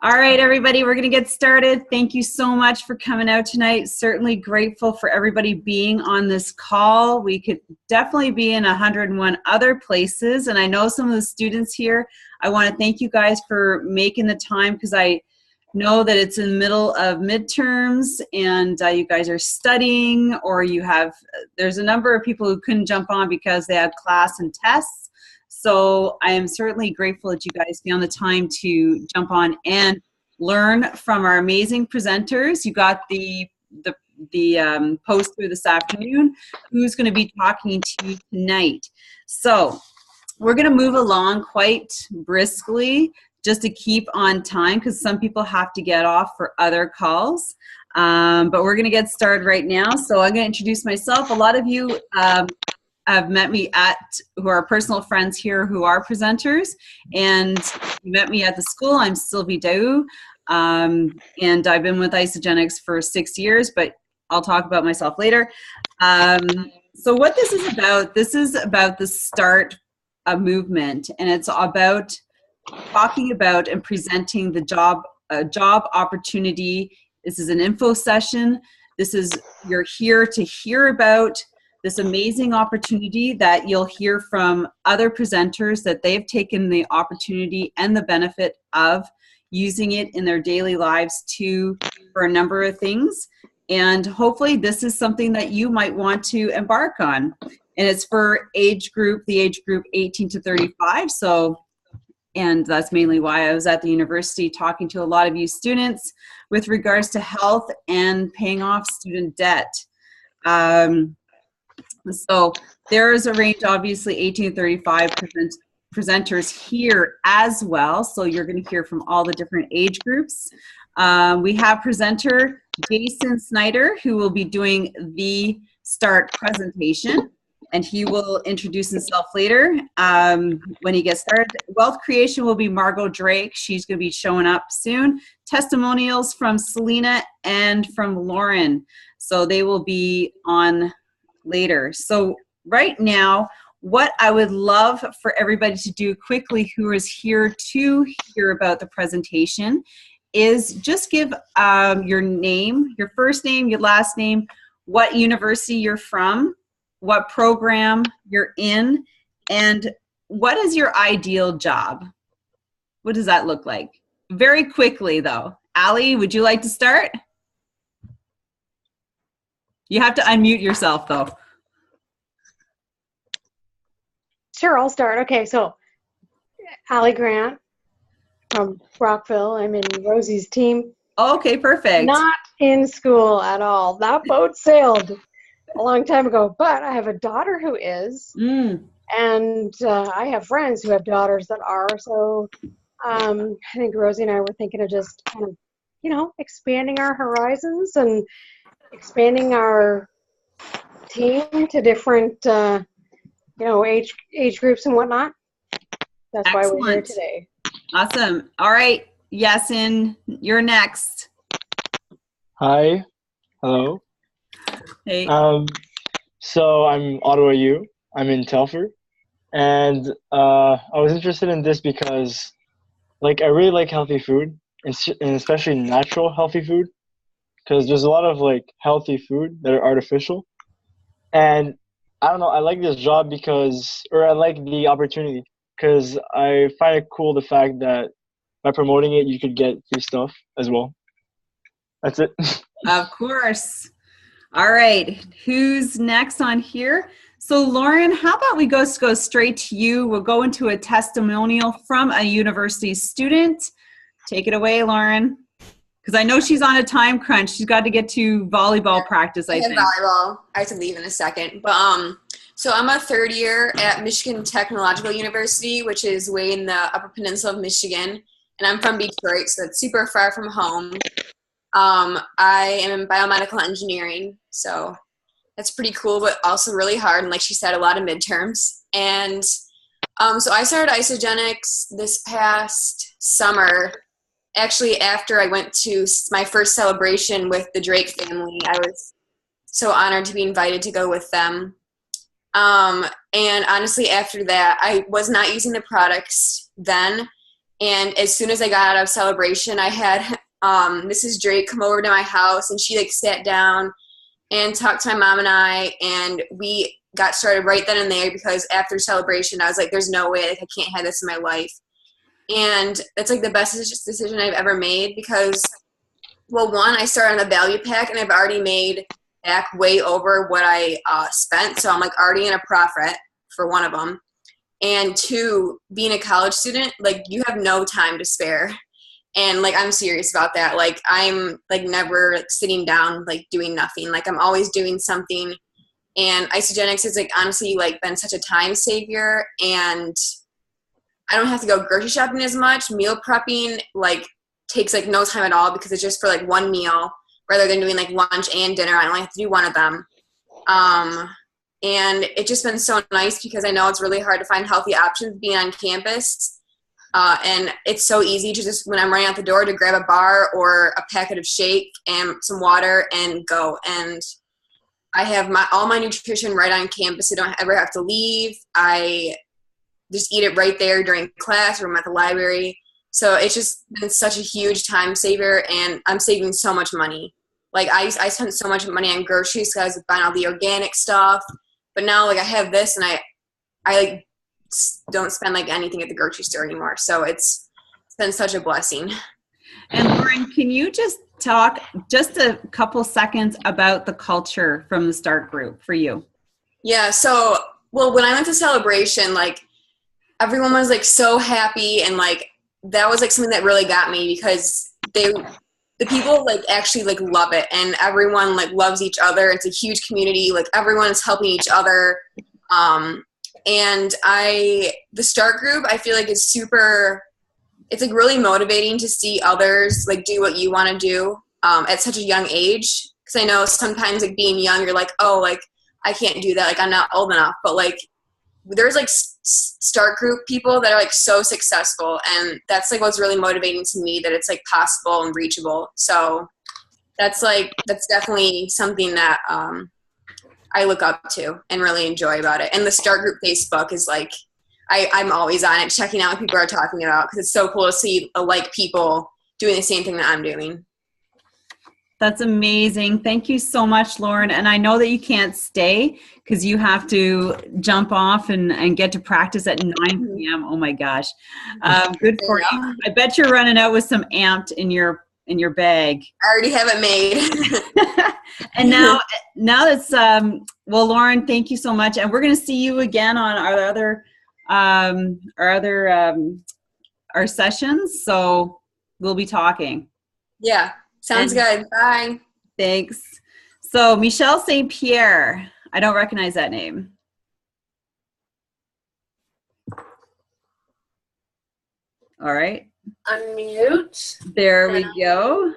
All right, everybody, we're going to get started. Thank you so much for coming out tonight. Certainly grateful for everybody being on this call. We could definitely be in 101 other places, and I know some of the students here. I want to thank you guys for making the time because I know that it's in the middle of midterms and you guys are studying, or there's a number of people who couldn't jump on because they had class and tests. So I am certainly grateful that you guys found the time to jump on and learn from our amazing presenters. You got the post through this afternoon, who's going to be talking to you tonight. So we're going to move along quite briskly just to keep on time because some people have to get off for other calls. But we're going to get started right now. So I'm going to introduce myself. A lot of you have met me who are personal friends here who are presenters, and you met me at the school. I'm Sylvie Daou, and I've been with ISAGENIX for 6 years, but I'll talk about myself later. So what this is about the start a movement, and it's about talking about and presenting the job opportunity. This is an info session. You're here to hear about this amazing opportunity that you'll hear from other presenters that they've taken the opportunity and the benefit of using it in their daily lives for a number of things. And hopefully this is something that you might want to embark on. And it's for the age group 18 to 35. And that's mainly why I was at the university talking to a lot of you students with regards to health and paying off student debt. So there is a range, obviously, 18 to 35 presenters here as well. So you're going to hear from all the different age groups. We have presenter Jason Snyder, who will be doing the start presentation, and he will introduce himself later when he gets started. Wealth creation will be Margot Drake. She's going to be showing up soon. Testimonials from Selena and from Lauren. So they will be on later. So right now, what I would love for everybody to do quickly who is here to hear about the presentation is just give your name, your first name, your last name, what university you're from, what program you're in, and what is your ideal job? What does that look like? Very quickly though. Allie, would you like to start? You have to unmute yourself though. Sure, I'll start. Okay, so Allie Grant from Rockville. I'm in Rosie's team. Okay, perfect. Not in school at all. That boat sailed a long time ago, but I have a daughter who is, and I have friends who have daughters that are. So I think Rosie and I were thinking of just kind of, expanding our horizons and expanding our team to different, age groups and whatnot. That's Excellent. Why we're here today. Awesome. All right, Yasin, you're next. Hi. Hello. Hey. So I'm Ottawa U. I'm in Telford, and I was interested in this because, I really like healthy food, and especially natural healthy food, because there's a lot of healthy food that are artificial, and I don't know. I like this job I like the opportunity because I find it cool the fact that by promoting it, you could get free stuff as well. That's it. Of course. All right. Who's next on here? So Lauren, how about we go straight to you? We'll go into a testimonial from a university student. Take it away, Lauren. Because I know she's on a time crunch. She's got to get to volleyball practice, I think. Volleyball. I have to leave in a second. But so I'm a third year at Michigan Technological University, which is way in the Upper Peninsula of Michigan. And I'm from Detroit, so it's super far from home. I am in biomedical engineering, so that's pretty cool, but also really hard. And like she said, a lot of midterms. And so I started ISAGENIX this past summer. Actually, after I went to my first celebration with the Drake family, I was so honored to be invited to go with them. And honestly, after that, I was not using the products then, And as soon as I got out of celebration, I had Mrs. Drake come over to my house, and she like sat down and talked to my mom and I, and we got started right then and there, because after celebration, I was like, there's no way, like, I can't have this in my life. And that's like the best decision I've ever made, because, well, one, I started on a value pack, and I've already made back way over what I spent. So I'm like already in a profit for one of them. And two, being a college student, like, you have no time to spare. And like, I'm serious about that. Like, I'm like never like sitting down, like doing nothing. Like, I'm always doing something. And ISAGENIX has like honestly like been such a time savior, and I don't have to go grocery shopping as much. Meal prepping like takes like no time at all, because it's just for like one meal rather than doing like lunch and dinner. I only have to do one of them. And it's just been so nice, because I know it's really hard to find healthy options being on campus. And it's so easy to just, when I'm running out the door, to grab a bar or a packet of shake and some water and go. And I have all my nutrition right on campus. I don't ever have to leave. I just eat it right there during class, or I'm at the library. So it's just been such a huge time saver, and I'm saving so much money. Like, I spent so much money on groceries because I was buying all the organic stuff. But now, like, I have this, and I like don't spend like anything at the grocery store anymore. So it's been such a blessing. And Lauren, can you just talk just a couple seconds about the culture from the START group for you? Yeah. So, well, when I went to celebration, like, everyone was like so happy, and like that was like something that really got me, because the people like actually like love it, and everyone like loves each other. It's a huge community. Like, everyone is helping each other. And the START group, I feel like is super, it's like really motivating to see others like do what you want to do at such a young age. Because I know sometimes like being young, you're like, oh, like I can't do that. Like, I'm not old enough. But like, there's like START group people that are like so successful, and that's like what's really motivating to me, that it's like possible and reachable. So that's definitely something that I look up to and really enjoy about it. And the START group Facebook is like, I'm always on it, checking out what people are talking about, because it's so cool to see like people doing the same thing that I'm doing. That's amazing. Thank you so much, Lauren. And I know that you can't stay because you have to jump off and get to practice at 9 p.m. Oh my gosh. Good for you. I bet you're running out with some amped in your bag. I already have it made. And now that's, well, Lauren, thank you so much. And we're going to see you again on our sessions. So we'll be talking. Yeah. Sounds good. Bye. Thanks. So Michelle St. Pierre. I don't recognize that name. All right. Unmute. There we go.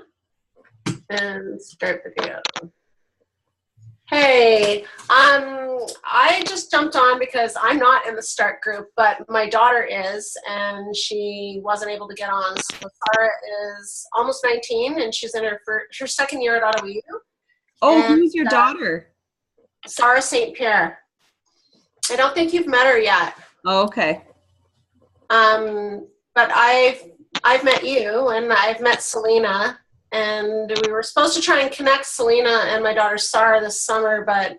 And start video. Hey, I just jumped on because I'm not in the START group, but my daughter is, and she wasn't able to get on. So Sarah is almost 19, and she's in her second year at Ottawa U. Oh, who's your daughter? Sarah St. Pierre. I don't think you've met her yet. Oh, okay. But I've met you, and I've met Selena. And we were supposed to try and connect Selena and my daughter Sarah this summer, but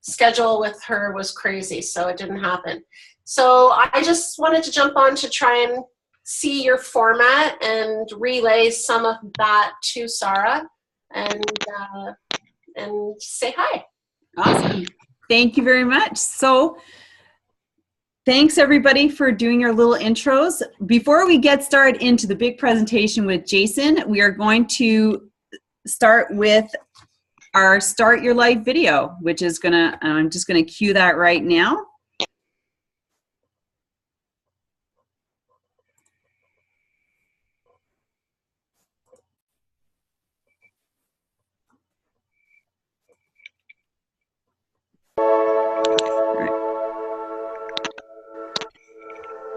schedule with her was crazy, so it didn't happen. So I just wanted to jump on to try and see your format and relay some of that to Sarah and say hi. Awesome. Thank you very much. So thanks everybody for doing your little intros. Before we get started into the big presentation with Jason, we are going to start with our Start Your Life video, which is I'm just gonna cue that right now.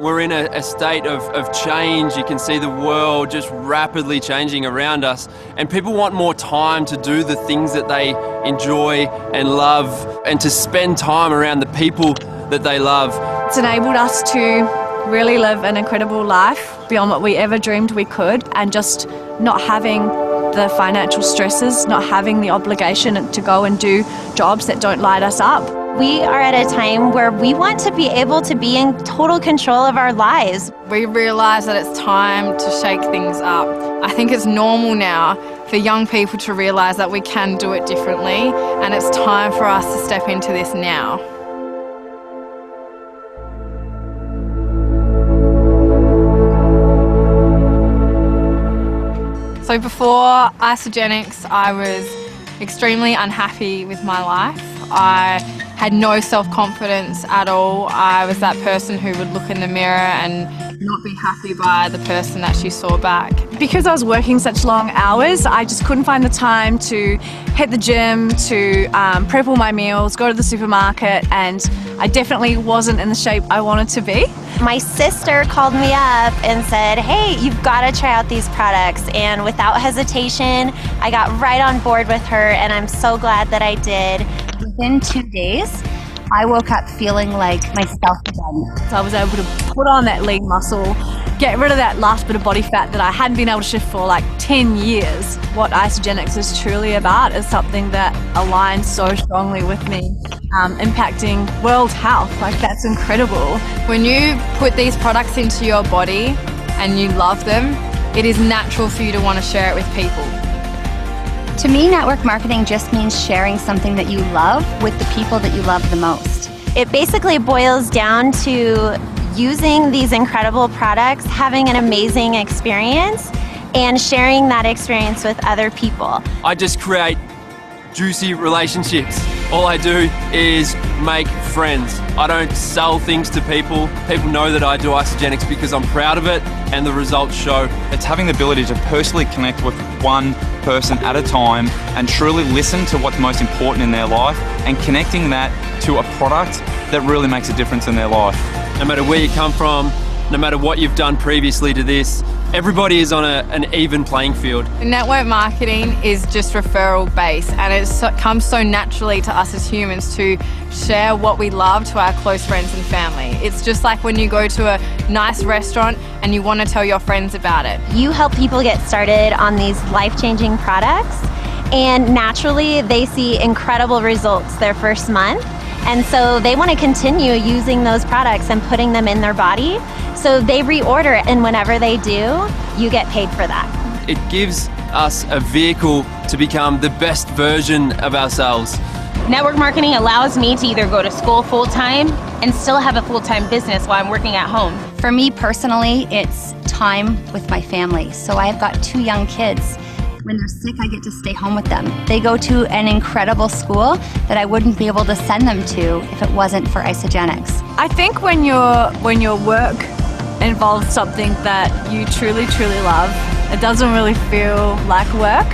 We're in a state of change. You can see the world just rapidly changing around us, and people want more time to do the things that they enjoy and love, and to spend time around the people that they love. It's enabled us to really live an incredible life beyond what we ever dreamed we could, and just not having the financial stresses, not having the obligation to go and do jobs that don't light us up. We are at a time where we want to be able to be in total control of our lives. We realise that it's time to shake things up. I think it's normal now for young people to realise that we can do it differently, and it's time for us to step into this now. So before ISAGENIX, I was extremely unhappy with my life. I had no self-confidence at all. I was that person who would look in the mirror and not be happy by the person that she saw back. Because I was working such long hours, I just couldn't find the time to hit the gym, to prep all my meals, go to the supermarket, and I definitely wasn't in the shape I wanted to be. My sister called me up and said, hey, you've got to try out these products. And without hesitation, I got right on board with her, and I'm so glad that I did. Within 2 days, I woke up feeling like myself again. So I was able to put on that lean muscle, get rid of that last bit of body fat that I hadn't been able to shift for like 10 years. What ISAGENIX is truly about is something that aligns so strongly with me, impacting world health. Like, that's incredible. When you put these products into your body and you love them, it is natural for you to want to share it with people. To me, network marketing just means sharing something that you love with the people that you love the most. It basically boils down to using these incredible products, having an amazing experience, and sharing that experience with other people. I just create juicy relationships. All I do is make friends. I don't sell things to people. People know that I do ISAGENIX because I'm proud of it, and the results show. It's having the ability to personally connect with one person at a time and truly listen to what's most important in their life, and connecting that to a product that really makes a difference in their life. No matter where you come from, no matter what you've done previously to this, everybody is on an even playing field. Network marketing is just referral based, and it comes so naturally to us as humans to share what we love to our close friends and family. It's just like when you go to a nice restaurant and you want to tell your friends about it. You help people get started on these life-changing products, and naturally they see incredible results their first month. And so they want to continue using those products and putting them in their body. So they reorder it, and whenever they do, you get paid for that. It gives us a vehicle to become the best version of ourselves. Network marketing allows me to either go to school full-time and still have a full-time business while I'm working at home. For me personally, it's time with my family. So I've got 2 young kids. When they're sick, I get to stay home with them. They go to an incredible school that I wouldn't be able to send them to if it wasn't for ISAGENIX. I think when your work involves something that you truly, truly love, it doesn't really feel like work.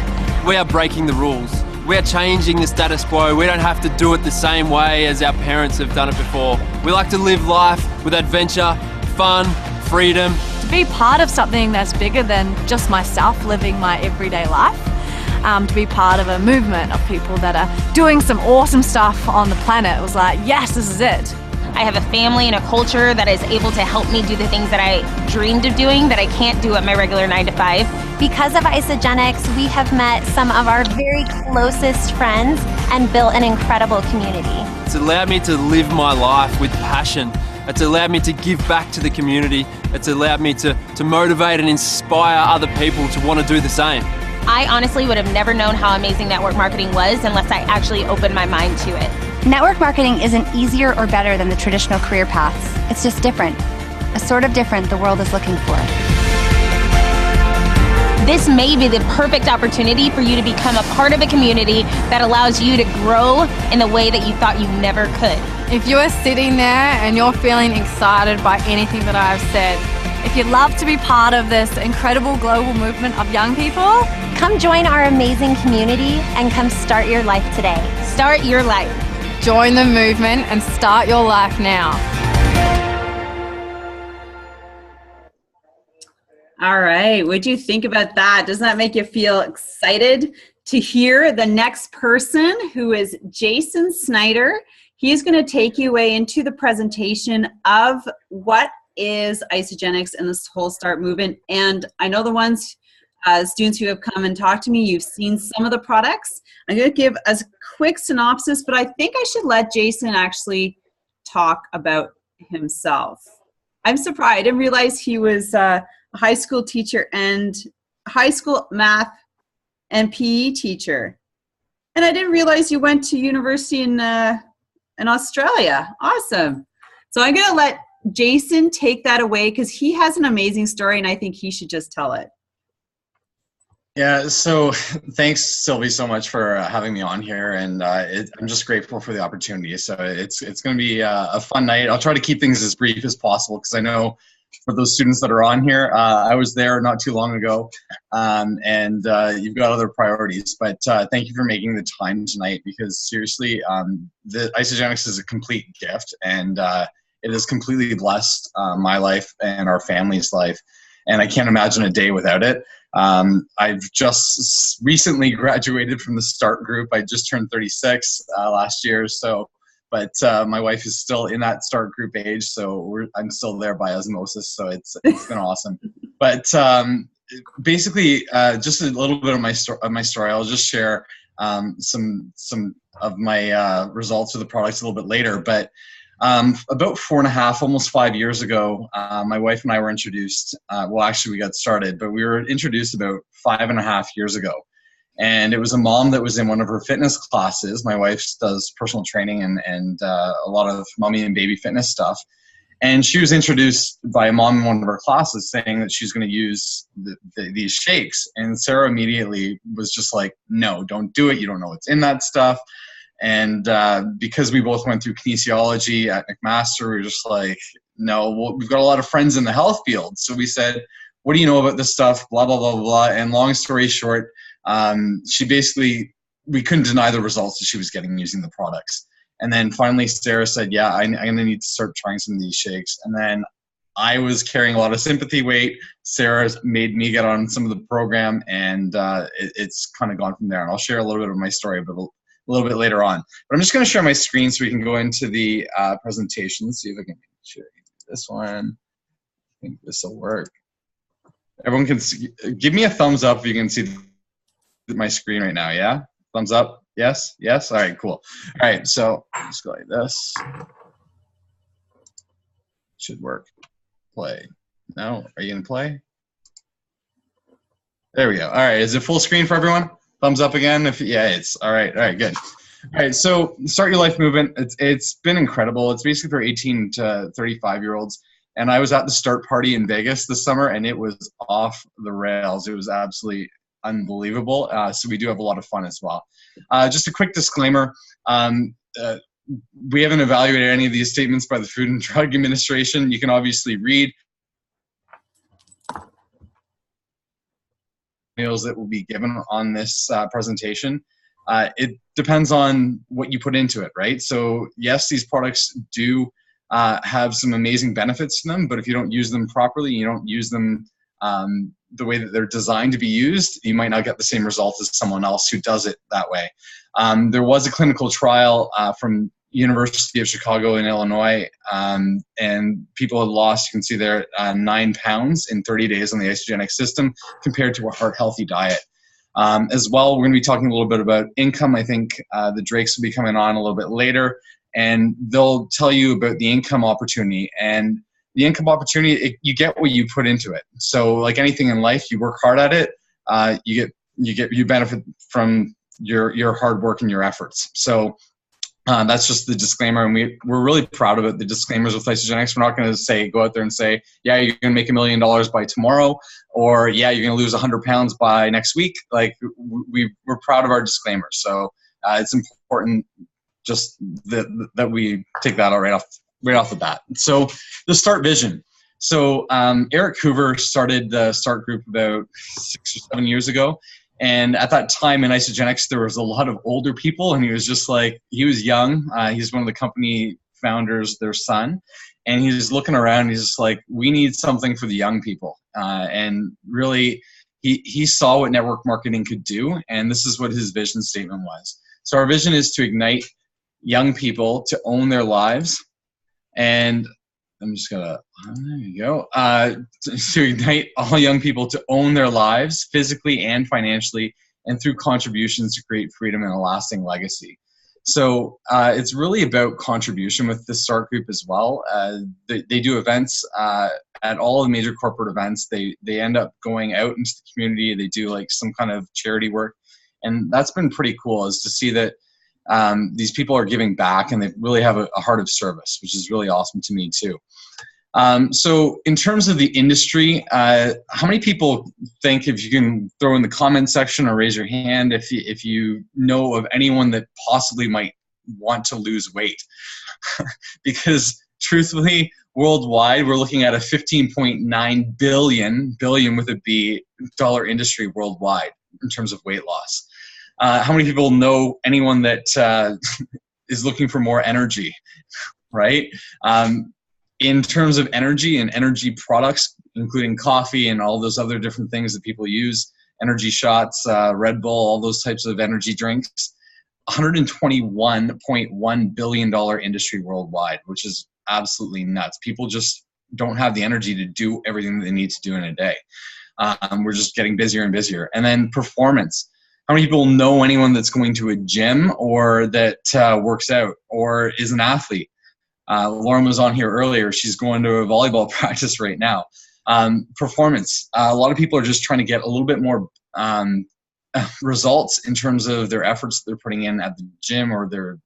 We are breaking the rules. We are changing the status quo. We don't have to do it the same way as our parents have done it before. We like to live life with adventure, fun, freedom. To be part of something that's bigger than just myself living my everyday life, to be part of a movement of people that are doing some awesome stuff on the planet, it was like, yes, this is it. I have a family and a culture that is able to help me do the things that I dreamed of doing that I can't do at my regular 9-to-5. Because of ISAGENIX, we have met some of our very closest friends and built an incredible community. It's allowed me to live my life with passion. It's allowed me to give back to the community. It's allowed me to motivate and inspire other people to want to do the same. I honestly would have never known how amazing network marketing was unless I actually opened my mind to it. Network marketing isn't easier or better than the traditional career paths. It's just different. A sort of different the world is looking for. This may be the perfect opportunity for you to become a part of a community that allows you to grow in the way that you thought you never could. If you are sitting there and you're feeling excited by anything that I've said, if you'd love to be part of this incredible global movement of young people, come join our amazing community and come start your life today. Start your life. Join the movement and start your life now. All right. What'd you think about that? Doesn't that make you feel excited to hear the next person, who is Jason Snyder? He is going to take you away into the presentation of what is ISAGENIX and this whole START movement? And I know the ones students who have come and talked to me, you've seen some of the products. I'm going to give a quick synopsis, but I think I should let Jason actually talk about himself. I'm surprised. I didn't realize he was a high school teacher and high school math and PE teacher. And I didn't realize you went to university in Australia. Awesome. So I'm going to let Jason take that away because he has an amazing story and I think he should just tell it. Yeah, so thanks, Sylvie, so much for having me on here, and I'm just grateful for the opportunity. So it's going to be a fun night. I'll try to keep things as brief as possible because I know for those students that are on here, I was there not too long ago, and you've got other priorities. But thank you for making the time tonight because seriously, the ISAGENIX is a complete gift, and it has completely blessed my life and our family's life, and I can't imagine a day without it. I've just recently graduated from the START group. I just turned 36 last year, but my wife is still in that START group age, so I'm still there by osmosis, so it's been awesome. But basically, just a little bit of my story. I'll just share some of my results of the products a little bit later, but about 4.5, almost 5 years ago, my wife and I were introduced. Well, actually, we got started, but we were introduced about 5.5 years ago. And it was a mom that was in one of her fitness classes. My wife does personal training and a lot of mommy and baby fitness stuff. And she was introduced by a mom in one of her classes saying that she's going to use these shakes. And Sarah immediately was just like, no, don't do it. You don't know what's in that stuff. And because we both went through kinesiology at McMaster, we were just like, no, well, we've got a lot of friends in the health field. So we said, what do you know about this stuff? Blah, blah, blah, blah. And long story short, we couldn't deny the results that she was getting using the products. And then finally Sarah said, yeah, I'm going to need to start trying some of these shakes. And then I was carrying a lot of sympathy weight. Sarah made me get on some of the program, and it's kind of gone from there. And I'll share a little bit of my story, but a little bit later on. But I'm just going to share my screen so we can go into the presentation. See if I can share this one. I think this will work. Everyone can see, give me a thumbs up if you can see my screen right now, yeah? Thumbs up? Yes? Yes? All right, cool. All right, so let's go like this. Should work. Play. No? Are you going to play? There we go. All right, is it full screen for everyone? Thumbs up again. Yeah, it's all right. All right, good. All right, so Start Your Life movement. It's been incredible. It's basically for 18 to 35-year-olds. And I was at the START party in Vegas this summer, and it was off the rails. It was absolutely unbelievable. So we do have a lot of fun as well. Just a quick disclaimer. We haven't evaluated any of these statements by the Food and Drug Administration. You can obviously read that will be given on this presentation. It depends on what you put into it, right? So yes, these products do have some amazing benefits to them, but if you don't use them properly, you don't use them the way that they're designed to be used, you might not get the same results as someone else who does it that way. There was a clinical trial from University of Chicago in Illinois, and people had lost, you can see there, 9 pounds in 30 days on the ISAGENIX system compared to a heart-healthy diet. As well, we're going to be talking a little bit about income. I think the Drakes will be coming on a little bit later, and they'll tell you about the income opportunity. And the income opportunity, you get what you put into it. So like anything in life, you work hard at it, you benefit from your hard work and your efforts. So that's just the disclaimer, and we're really proud of it. The disclaimers with ISAGENIX, we're not going to go out there and say, yeah, you're going to make $1 million by tomorrow, or yeah, you're going to lose 100 pounds by next week. Like we're proud of our disclaimers. So it's important just that we take that out right off the bat. So the START vision. So Eric Hoover started the START group about 6 or 7 years ago. And at that time in ISAGENIX, there was a lot of older people, and he was just like, he was young. He's one of the company founders, their son. And he's looking around, he's just like, we need something for the young people. And really, he saw what network marketing could do, and this is what his vision statement was. So our vision is to ignite young people to own their lives and I'm just gonna, there you go. To ignite all young people to own their lives physically and financially, and through contributions to create freedom and a lasting legacy. So it's really about contribution with the START group as well. They do events at all the major corporate events. They end up going out into the community. They do like some kind of charity work. And that's been pretty cool, is to see that these people are giving back, and they really have a heart of service, which is really awesome to me too. So in terms of the industry, how many people think, if you can throw in the comment section or raise your hand, if you know of anyone that possibly might want to lose weight? Because truthfully, worldwide, we're looking at a $15.9 billion with a B dollar industry worldwide in terms of weight loss. How many people know anyone that is looking for more energy, right? In terms of energy and energy products, including coffee and all those other different things that people use, energy shots, Red Bull, all those types of energy drinks, $121.1 billion industry worldwide, which is absolutely nuts. People just don't have the energy to do everything that they need to do in a day. We're just getting busier and busier. And then performance. How many people know anyone that's going to a gym or that works out or is an athlete? Lauren was on here earlier. She's going to a volleyball practice right now. Performance. A lot of people are just trying to get a little bit more results in terms of their efforts they're putting in at the gym or their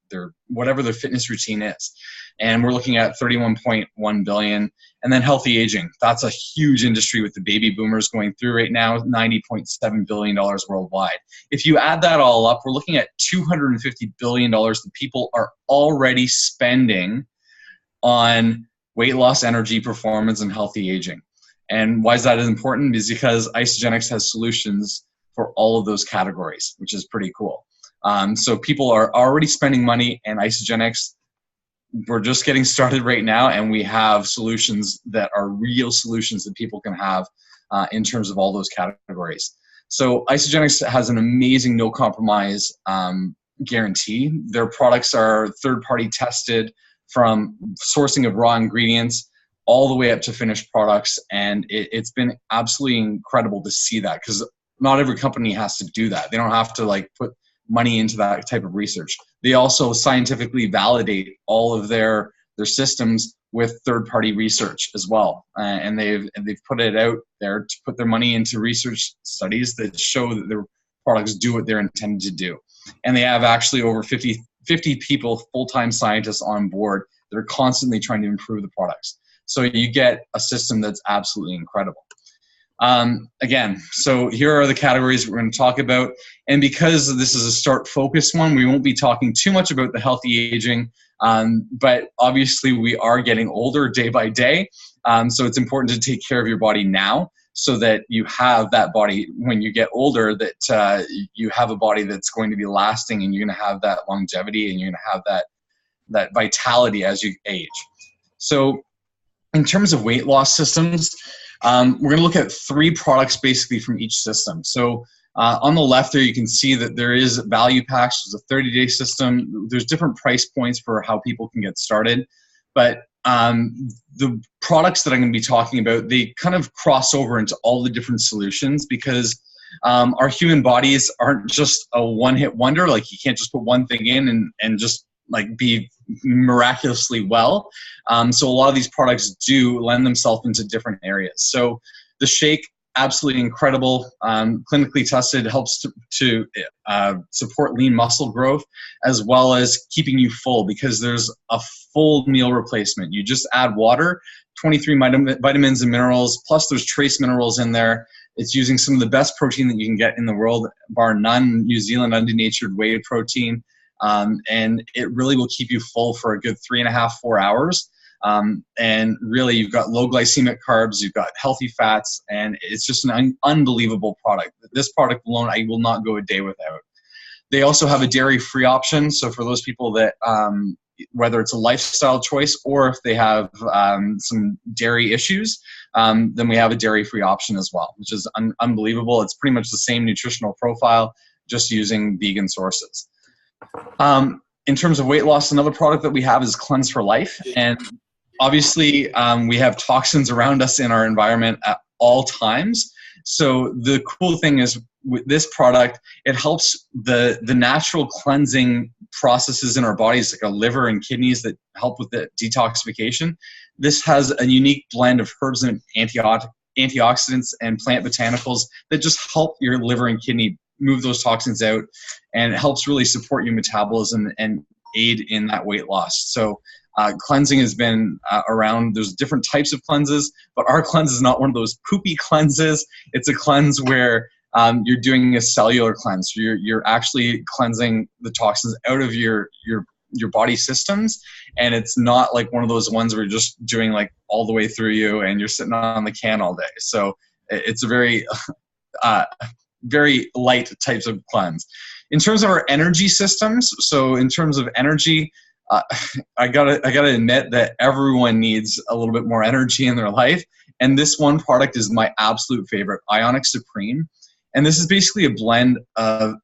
whatever their fitness routine is. And we're looking at 31.1 billion. And then healthy aging. That's a huge industry with the baby boomers going through right now, $90.7 billion worldwide. If you add that all up, we're looking at $250 billion that people are already spending on weight loss, energy, performance, and healthy aging. And why is that important? Is because ISAGENIX has solutions for all of those categories, which is pretty cool. So people are already spending money, and ISAGENIX, we're just getting started right now, and we have solutions that are real solutions that people can have in terms of all those categories. So ISAGENIX has an amazing no compromise guarantee. Their products are third-party tested from sourcing of raw ingredients all the way up to finished products, and it's been absolutely incredible to see that, because not every company has to do that. They don't have to like put money into that type of research. They also scientifically validate all of their systems with third-party research as well, and they've put it out there to put their money into research studies that show that their products do what they're intended to do. And they have actually over 50 people, full-time scientists on board that are constantly trying to improve the products. So you get a system that's absolutely incredible. Again, so here are the categories we're going to talk about. And because this is a START focused one, we won't be talking too much about the healthy aging, but obviously we are getting older day by day. So it's important to take care of your body now so that you have that body when you get older, that you have a body that's going to be lasting, and you're going to have that longevity, and you're going to have that vitality as you age. So in terms of weight loss systems, we're going to look at 3 products basically from each system. So on the left there, you can see that there is value packs. There's a 30-day system. There's different price points for how people can get started. But the products that I'm going to be talking about, they kind of cross over into all the different solutions, because our human bodies aren't just a one-hit wonder. Like, you can't just put one thing in and just like be miraculously well. So a lot of these products do lend themselves into different areas. So the shake, absolutely incredible, clinically tested, helps to support lean muscle growth, as well as keeping you full, because there's a full meal replacement. You just add water, 23 vitamins and minerals, plus there's trace minerals in there. It's using some of the best protein that you can get in the world, bar none, New Zealand undenatured whey protein. And it really will keep you full for a good 3.5–4 hours. And really, you've got low glycemic carbs, you've got healthy fats, and it's just an unbelievable product. This product alone, I will not go a day without. They also have a dairy-free option. So for those people that, whether it's a lifestyle choice or if they have some dairy issues, then we have a dairy-free option as well, which is unbelievable. It's pretty much the same nutritional profile, just using vegan sources. In terms of weight loss, another product that we have is Cleanse for Life. And obviously, we have toxins around us in our environment at all times. So the cool thing is with this product, it helps the natural cleansing processes in our bodies, like our liver and kidneys, that help with the detoxification. This has a unique blend of herbs and antioxidants and plant botanicals that just help your liver and kidney move those toxins out, and it helps really support your metabolism and aid in that weight loss. So cleansing has been around. There's different types of cleanses, but our cleanse is not one of those poopy cleanses. It's a cleanse where you're doing a cellular cleanse. You're actually cleansing the toxins out of your body systems, and it's not like one of those ones where you're just doing like all the way through you and you're sitting on the can all day. So it's a very very light types of cleanse. In terms of our energy systems, so in terms of energy, I gotta admit that everyone needs a little bit more energy in their life, and this one product is my absolute favorite, ISAGENIX Supreme. And this is basically a blend of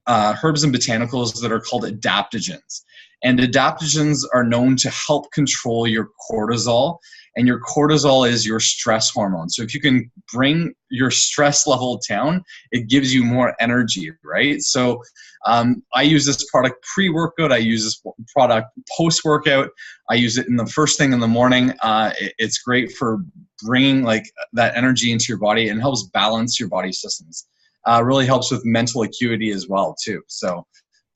herbs and botanicals that are called adaptogens. And adaptogens are known to help control your cortisol, and your cortisol is your stress hormone. So if you can bring your stress level down, it gives you more energy, right? So I use this product pre-workout. I use this product post-workout. I use it in the first thing in the morning. It's great for bringing like that energy into your body and helps balance your body systems. Really helps with mental acuity as well too. So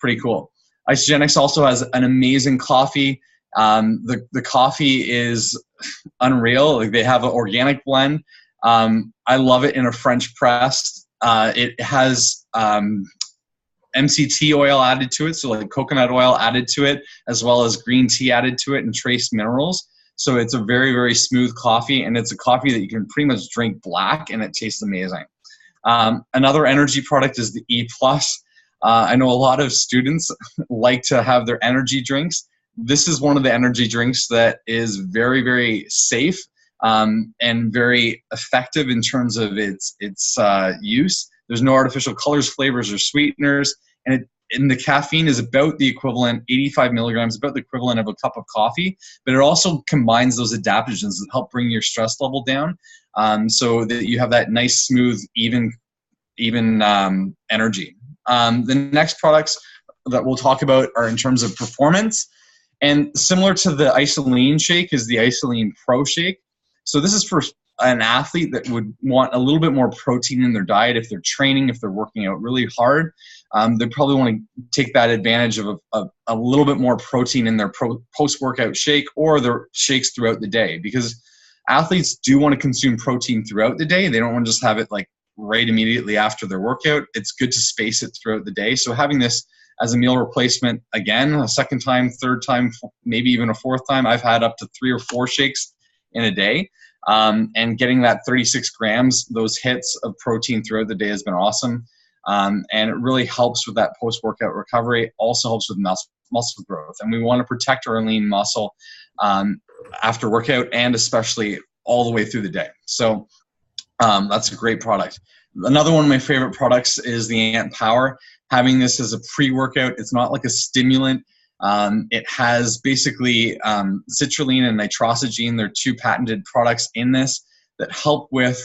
pretty cool. ISAGENIX also has an amazing coffee. The coffee is unreal. Like, they have an organic blend. I love it in a French press. It has MCT oil added to it, so like coconut oil added to it, as well as green tea added to it and trace minerals. So it's a very, very smooth coffee, and it's a coffee that you can pretty much drink black and it tastes amazing. Another energy product is the E+. I know a lot of students like to have their energy drinks. This is one of the energy drinks that is very, very safe and very effective in terms of its use. There's no artificial colors, flavors, or sweeteners, and the caffeine is about the equivalent, 85 milligrams, about the equivalent of a cup of coffee, but it also combines those adaptogens that help bring your stress level down, so that you have that nice, smooth, even energy. The next products that we'll talk about are in terms of performance, and similar to the Isoline shake is the Isoline Pro Shake. So this is for an athlete that would want a little bit more protein in their diet. If they're training, if they're working out really hard, they probably want to take that advantage of a little bit more protein in their post-workout shake or their shakes throughout the day, because athletes do want to consume protein throughout the day. They don't want to just have it like right immediately after their workout. It's good to space it throughout the day. So having this as a meal replacement, again, a second time, third time, maybe even a fourth time, I've had up to 3 or 4 shakes in a day. And getting that 36 grams, those hits of protein throughout the day has been awesome. And it really helps with that post-workout recovery. Also helps with muscle growth. And we want to protect our lean muscle after workout, and especially all the way through the day. So that's a great product. Another one of my favorite products is the Ant Power. Having this as a pre-workout, it's not like a stimulant. It has basically citrulline and nitrosogene. They're 2 patented products in this that help with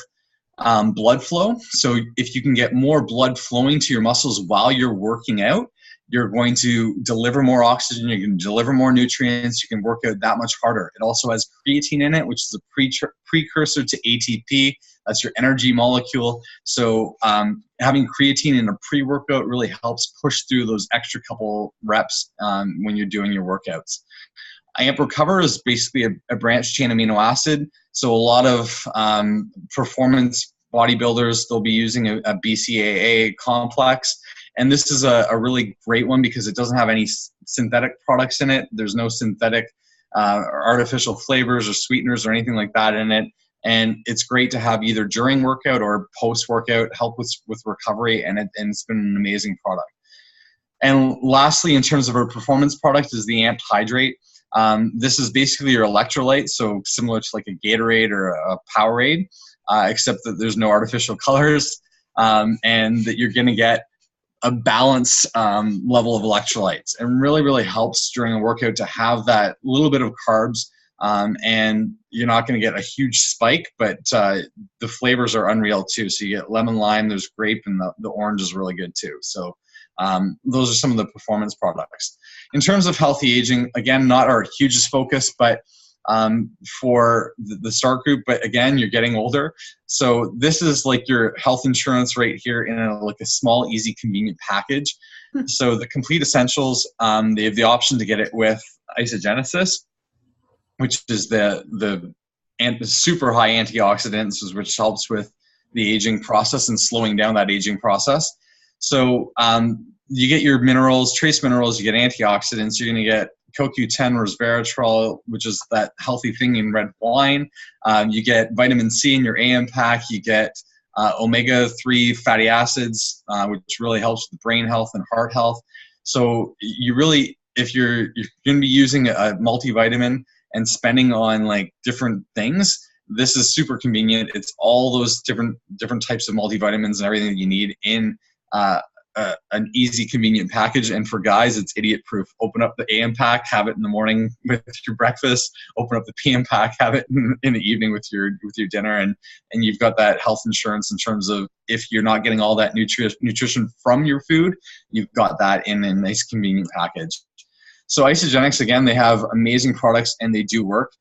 blood flow. So if you can get more blood flowing to your muscles while you're working out, you're going to deliver more oxygen, you can deliver more nutrients, you can work out that much harder. It also has creatine in it, which is a precursor to ATP. That's your energy molecule. So having creatine in a pre-workout really helps push through those extra couple reps when you're doing your workouts. Amp Recover is basically a branched chain amino acid. So a lot of performance bodybuilders, they'll be using a BCAA complex. And this is a really great one because it doesn't have any synthetic products in it. There's no synthetic or artificial flavors or sweeteners or anything like that in it. And it's great to have either during workout or post-workout, help with recovery, and it's been an amazing product. And lastly, in terms of our performance product, is the Amp Hydrate. This is basically your electrolyte, so similar to like a Gatorade or a Powerade, except that there's no artificial colors, and that you're going to get a balanced level of electrolytes. And really, really helps during a workout to have that little bit of carbs and you're not going to get a huge spike, but the flavors are unreal too. So you get lemon lime, there's grape, and the orange is really good too. So those are some of the performance products. In terms of healthy aging, again, not our hugest focus, but for the start group, but again, you're getting older. So this is like your health insurance right here in like a small, easy, convenient package. So the complete essentials, they have the option to get it with ISAGENIX, which is the super high antioxidants, which helps with the aging process and slowing down that aging process. So you get your minerals, trace minerals, you get antioxidants, you're going to get CoQ10 resveratrol, which is that healthy thing in red wine. You get vitamin C in your AM pack. You get omega-3 fatty acids, which really helps with brain health and heart health. So you really, if you're going to be using a multivitamin and spending on like different things, this is super convenient. It's all those different types of multivitamins and everything that you need in an easy, convenient package. And for guys, it's idiot proof. Open up the AM pack, have it in the morning with your breakfast. Open up the PM pack, have it in the evening with your dinner, and you've got that health insurance in terms of if you're not getting all that nutrition from your food, you've got that in a nice, convenient package. So ISAGENIX, again, they have amazing products and they do work.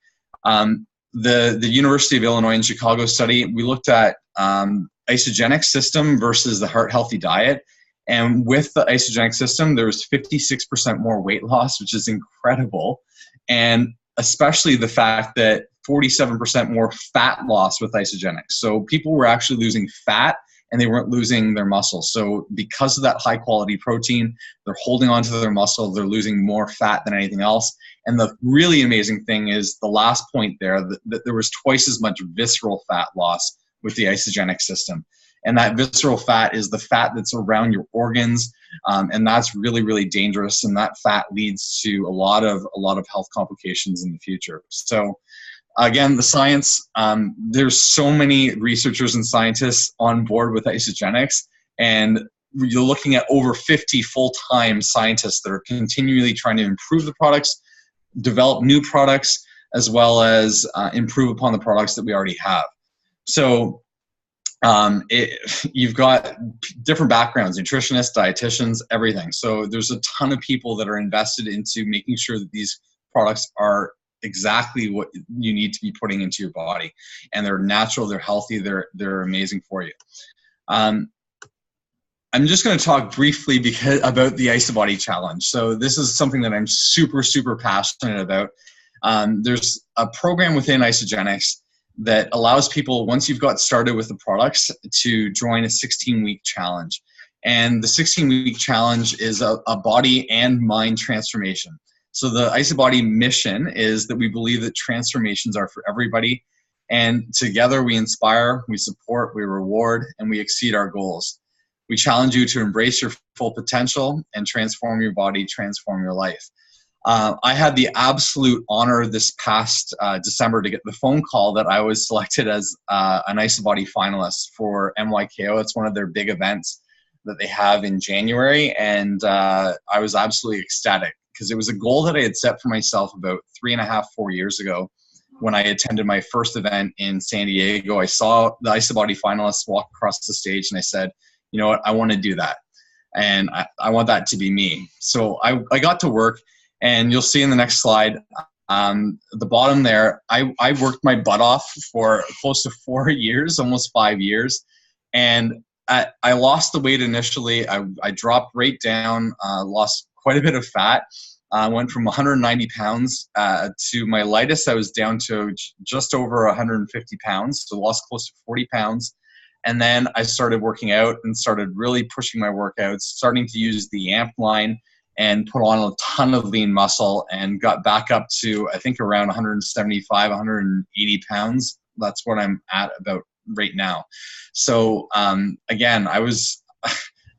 The University of Illinois in Chicago study, we looked at ISAGENIX system versus the heart healthy diet. And with the ISAGENIX system, there was 56% more weight loss, which is incredible. And especially the fact that 47% more fat loss with ISAGENIX. So people were actually losing fat and they weren't losing their muscle. So because of that high quality protein, they're holding onto their muscle, they're losing more fat than anything else. And the really amazing thing is the last point there, that there was twice as much visceral fat loss with the ISAGENIX system. And that visceral fat is the fat that's around your organs, and that's really, really dangerous. And that fat leads to a lot of health complications in the future. So, again, the science. There's so many researchers and scientists on board with ISAGENIX, and you're looking at over 50 full-time scientists that are continually trying to improve the products, develop new products, as well as improve upon the products that we already have. So. You've got different backgrounds, nutritionists, dietitians, everything. So there's a ton of people that are invested into making sure that these products are exactly what you need to be putting into your body. And they're natural, they're healthy, they're amazing for you. I'm just going to talk briefly about the IsaBody Challenge. So this is something that I'm super, super passionate about. There's a program within ISAGENIX that allows people, once you've got started with the products, to join a 16-week challenge. And the 16-week challenge is a body and mind transformation. So the IsaBody mission is that we believe that transformations are for everybody. And together we inspire, we support, we reward, and we exceed our goals. We challenge you to embrace your full potential and transform your body, transform your life. I had the absolute honor this past December to get the phone call that I was selected as an IsaBody finalist for MYKO. It's one of their big events that they have in January, and I was absolutely ecstatic because it was a goal that I had set for myself about 3.5, 4 years ago when I attended my first event in San Diego. I saw the IsaBody finalists walk across the stage, and I said, you know what, I want to do that, and I want that to be me. So I got to work. And you'll see in the next slide, the bottom there, I worked my butt off for close to 4 years, almost 5 years. And I lost the weight initially. I dropped right down, lost quite a bit of fat. I went from 190 pounds to my lightest. I was down to just over 150 pounds, so lost close to 40 pounds. And then I started working out and started really pushing my workouts, starting to use the AMP line, and put on a ton of lean muscle and got back up to, I think, around 175, 180 pounds. That's what I'm at about right now. So again, I was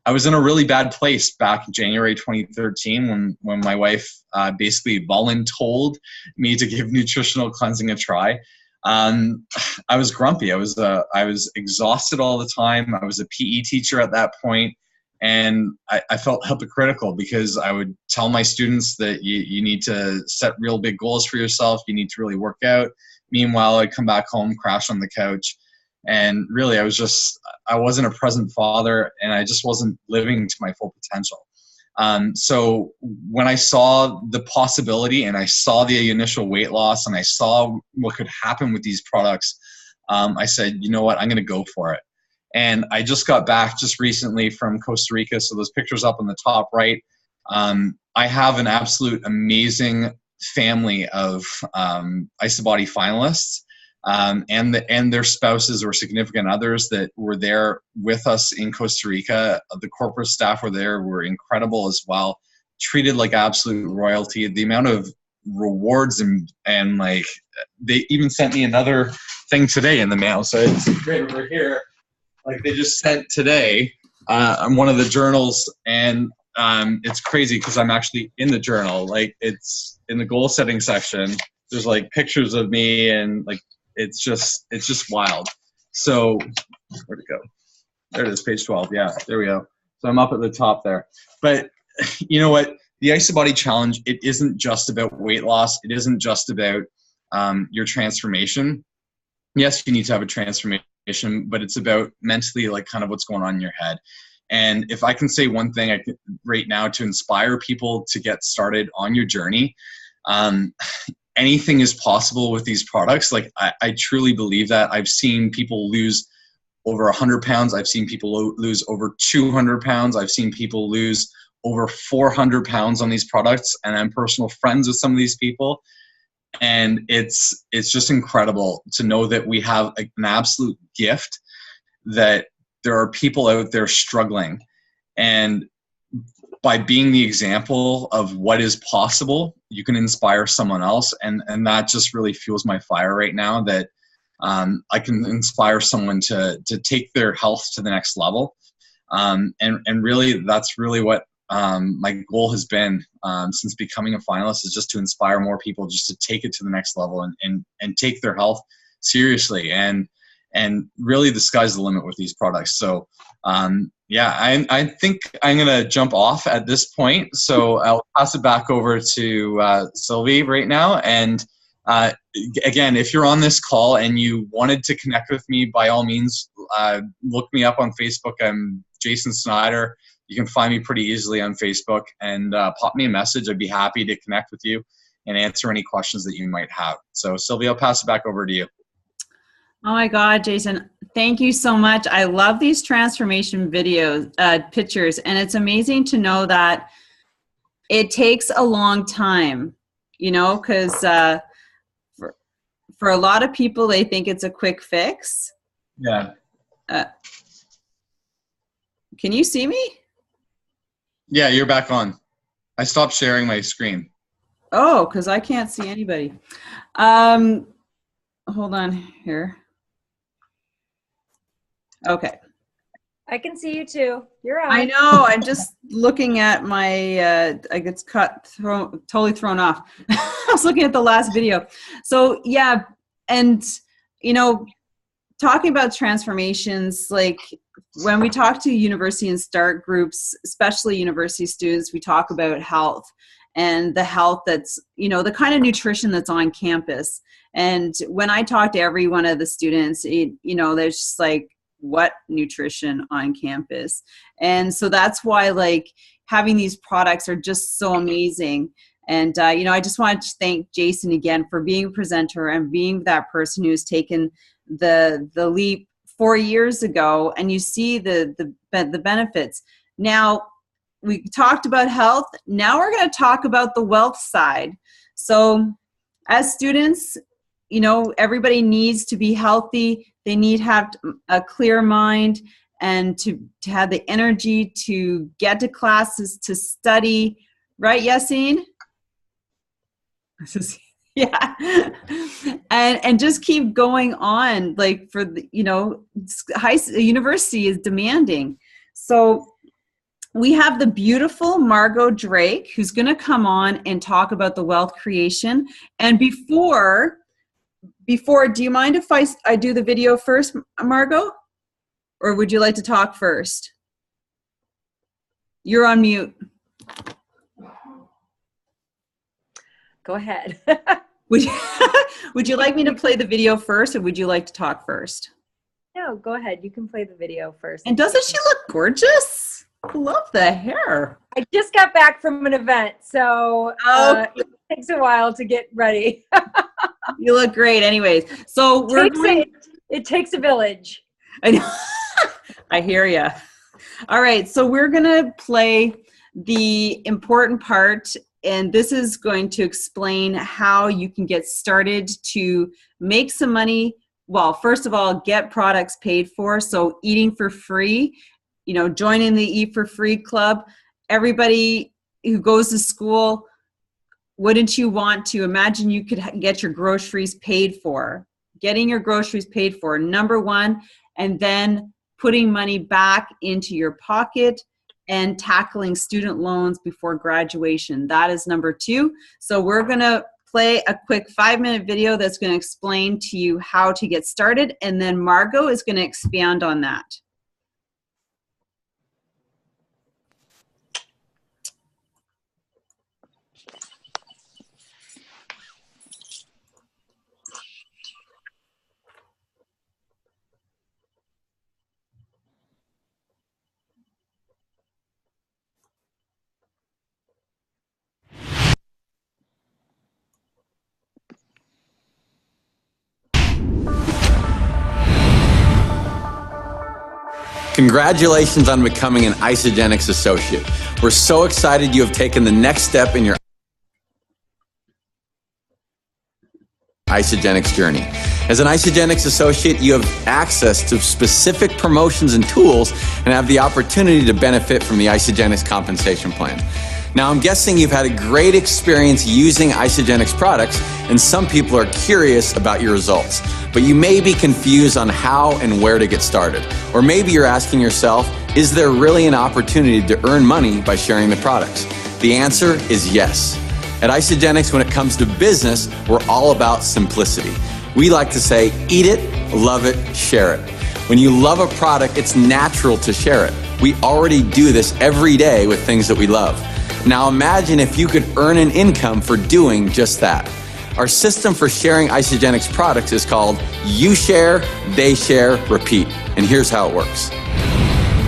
in a really bad place back in January 2013 when my wife basically voluntold me to give nutritional cleansing a try. I was grumpy. I was exhausted all the time. I was a PE teacher at that point. And I felt hypocritical because I would tell my students that you need to set real big goals for yourself. You need to really work out. Meanwhile, I'd come back home, crash on the couch. And really, I wasn't a present father, and I just wasn't living to my full potential. So when I saw the possibility and I saw the initial weight loss and I saw what could happen with these products, I said, you know what, I'm going to go for it. And I just got back just recently from Costa Rica. So those pictures up on the top right. I have an absolute amazing family of ISABODY finalists and their spouses or significant others that were there with us in Costa Rica. The corporate staff were incredible as well, treated like absolute royalty. The amount of rewards and like, they even sent me another thing today in the mail. So it's right over here. Like they just sent today on one of the journals, and it's crazy because I'm actually in the journal. Like it's in the goal setting section. There's like pictures of me, and like it's just wild. So where'd it go? There it is, page 12. Yeah, there we go. So I'm up at the top there. But you know what? The ISABODY challenge, it isn't just about weight loss. It isn't just about your transformation. Yes, you need to have a transformation, but it's about mentally, like kind of what's going on in your head. And if I can say one thing right now to inspire people to get started on your journey, anything is possible with these products. Like I truly believe that. I've seen people lose over 100 pounds. I've seen people lose over 200 pounds. I've seen people lose over 400 pounds on these products. And I'm personal friends with some of these people. And it's just incredible to know that we have an absolute gift, that there are people out there struggling. And by being the example of what is possible, you can inspire someone else. And that just really fuels my fire right now, that I can inspire someone to take their health to the next level. And really, that's really what my goal has been since becoming a finalist, is just to inspire more people just to take it to the next level and take their health seriously. And really the sky's the limit with these products. So yeah, I think I'm going to jump off at this point. So I'll pass it back over to Sylvie right now. And again, if you're on this call and you wanted to connect with me, by all means, look me up on Facebook. I'm Jason Snyder. You can find me pretty easily on Facebook, and pop me a message. I'd be happy to connect with you and answer any questions that you might have. So Sylvia, I'll pass it back over to you. Oh my God, Jason, thank you so much. I love these transformation videos, pictures, and it's amazing to know that it takes a long time, you know, because for a lot of people, they think it's a quick fix. Yeah. Can you see me? Yeah, you're back on. I stopped sharing my screen. Oh, because I can't see anybody. Hold on here. Okay. I can see you too. You're on. I know. I'm just looking at my, I get totally thrown off. I was looking at the last video. So yeah. And, you know, talking about transformations, like when we talk to university and start groups, especially university students, we talk about health and the health that's, you know, the kind of nutrition that's on campus. And when I talk to every one of the students, you know, there's just like, what nutrition on campus? And so that's why like having these products are just so amazing. And, you know, I just wanted to thank Jason again for being a presenter and being that person who's taken the leap 4 years ago, and you see the benefits. Now, we talked about health. Now we're going to talk about the wealth side. So as students, you know, everybody needs to be healthy. They need to have a clear mind and to have the energy to get to classes, to study. Right, Yassine? Yeah. And just keep going on, like for the, you know, university is demanding. So we have the beautiful Margot Drake, who's going to come on and talk about the wealth creation. And before, do you mind if I do the video first, Margot? Or would you like to talk first? You're on mute. Go ahead. Would you like me to play the video first, or would you like to talk first? No, go ahead. You can play the video first. And doesn't she look gorgeous? I love the hair. I just got back from an event, so it takes a while to get ready. You look great anyways. So it takes a village. I know. I hear you. All right, so we're going to play the important part, and this is going to explain how you can get started to make some money. Well, first of all, get products paid for. So eating for free, joining the Eat for Free Club. Everybody who goes to school, wouldn't you want to imagine you could get your groceries paid for? Getting your groceries paid for, number one, and then putting money back into your pocket and tackling student loans before graduation. That is number two. So we're going to play a quick 5-minute video that's going to explain to you how to get started, and then Margot is going to expand on that. Congratulations on becoming an ISAGENIX associate. We're so excited you have taken the next step in your ISAGENIX journey. As an ISAGENIX associate, you have access to specific promotions and tools and have the opportunity to benefit from the ISAGENIX compensation plan. Now, I'm guessing you've had a great experience using ISAGENIX products, and some people are curious about your results. But you may be confused on how and where to get started. Or maybe you're asking yourself, is there really an opportunity to earn money by sharing the products? The answer is yes. At ISAGENIX, when it comes to business, we're all about simplicity. We like to say, eat it, love it, share it. When you love a product, it's natural to share it. We already do this every day with things that we love. Now imagine if you could earn an income for doing just that. Our system for sharing ISAGENIX products is called You Share, They Share, Repeat. And here's how it works.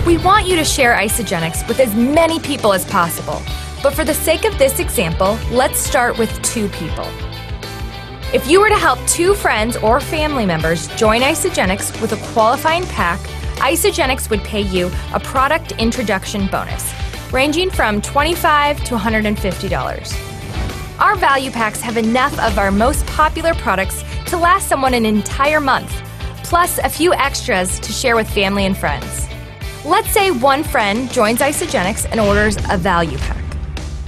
We want you to share ISAGENIX with as many people as possible. But for the sake of this example, let's start with 2 people. If you were to help 2 friends or family members join ISAGENIX with a qualifying pack, ISAGENIX would pay you a product introduction bonus, ranging from $25 to $150. Our value packs have enough of our most popular products to last someone an entire month, plus a few extras to share with family and friends. Let's say one friend joins ISAGENIX and orders a value pack.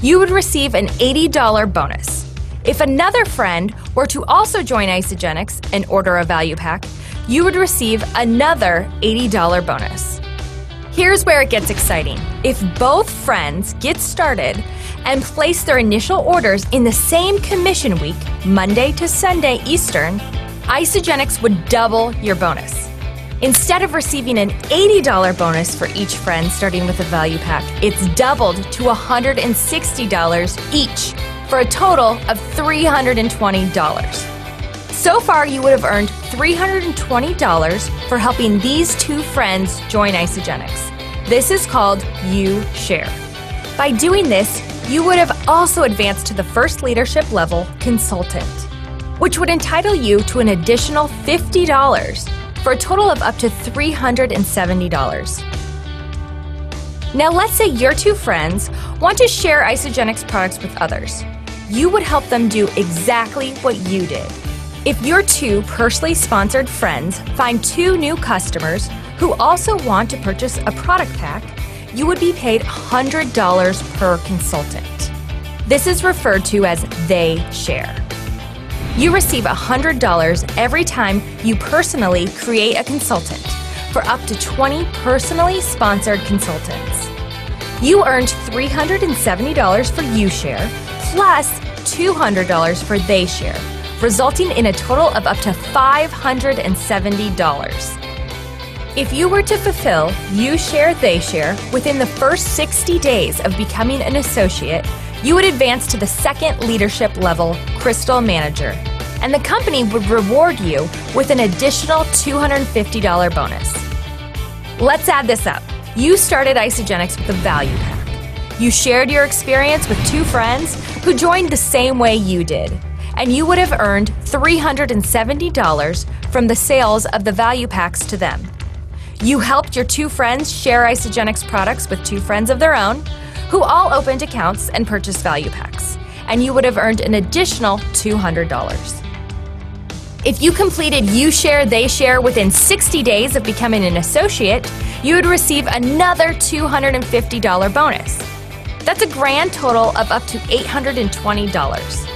You would receive an $80 bonus. If another friend were to also join ISAGENIX and order a value pack, you would receive another $80 bonus. Here's where it gets exciting. If both friends get started and place their initial orders in the same commission week, Monday to Sunday Eastern, ISAGENIX would double your bonus. Instead of receiving an $80 bonus for each friend starting with a value pack, it's doubled to $160 each for a total of $320. So far, you would have earned $320 for helping these 2 friends join ISAGENIX. This is called You Share. By doing this, you would have also advanced to the first leadership level, consultant, which would entitle you to an additional $50 for a total of up to $370. Now let's say your 2 friends want to share ISAGENIX products with others. You would help them do exactly what you did. If your 2 personally sponsored friends find 2 new customers who also want to purchase a product pack, you would be paid $100 per consultant. This is referred to as They Share. You receive $100 every time you personally create a consultant for up to 20 personally sponsored consultants. You earned $370 for You Share plus $200 for They Share, resulting in a total of up to $570. If you were to fulfill You Share, They Share within the first 60 days of becoming an associate, you would advance to the second leadership level, Crystal Manager, and the company would reward you with an additional $250 bonus. Let's add this up. You started ISAGENIX with a value pack. You shared your experience with 2 friends who joined the same way you did, and you would have earned $370 from the sales of the value packs to them. You helped your 2 friends share ISAGENIX products with 2 friends of their own, who all opened accounts and purchased value packs, and you would have earned an additional $200. If you completed You Share, They Share within 60 days of becoming an associate, you would receive another $250 bonus. That's a grand total of up to $820.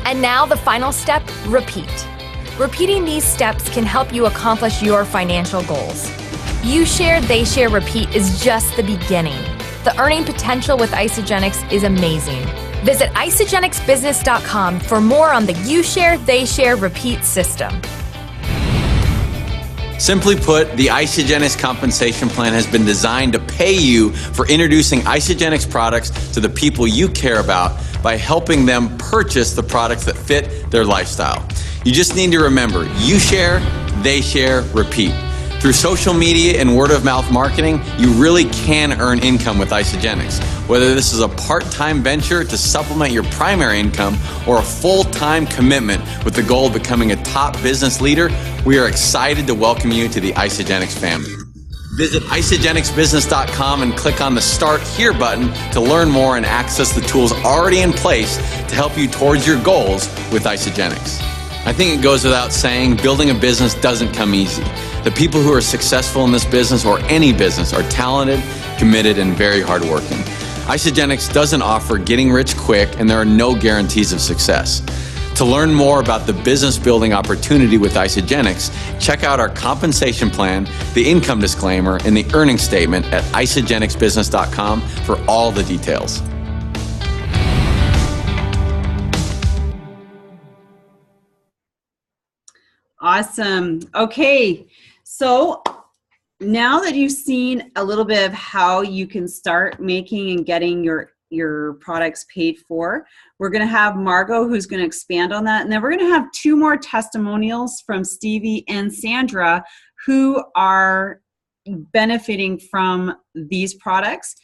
And now the final step, repeat. Repeating these steps can help you accomplish your financial goals. You Share, They Share, Repeat is just the beginning. The earning potential with ISAGENIX is amazing. Visit ISAGENIXbusiness.com for more on the You Share, They Share, Repeat system. Simply put, the ISAGENIX compensation plan has been designed to pay you for introducing ISAGENIX products to the people you care about by helping them purchase the products that fit their lifestyle. You just need to remember, you share, they share, repeat. Through social media and word-of-mouth marketing, you really can earn income with ISAGENIX. Whether this is a part-time venture to supplement your primary income or a full-time commitment with the goal of becoming a top business leader, we are excited to welcome you to the ISAGENIX family. Visit ISAGENIXbusiness.com and click on the Start Here button to learn more and access the tools already in place to help you towards your goals with ISAGENIX. I think it goes without saying, building a business doesn't come easy. The people who are successful in this business or any business are talented, committed, and very hardworking. ISAGENIX doesn't offer getting rich quick, and there are no guarantees of success. To learn more about the business building opportunity with ISAGENIX, check out our compensation plan, the income disclaimer, and the earnings statement at ISAGENIXbusiness.com for all the details. Awesome. Okay, so now that you've seen a little bit of how you can start making and getting your products paid for, we're going to have Margot who's going to expand on that, and then we're going to have 2 more testimonials from Stevie and Sandra who are benefiting from these products.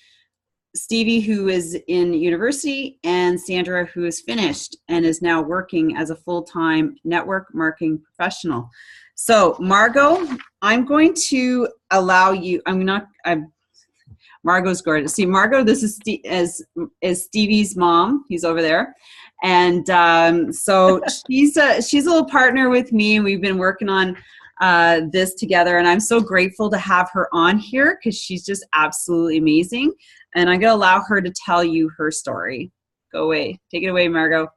Stevie, who is in university, and Sandra, who is finished and is now working as a full-time network marketing professional. So, Margot, I'm going to allow you, Margot's gorgeous. See, Margot, this is Stevie's mom. He's over there. And so she's a little partner with me, and we've been working on this together, and I'm so grateful to have her on here because she's just absolutely amazing. And I'm going to allow her to tell you her story. Go away. Take it away, Margot.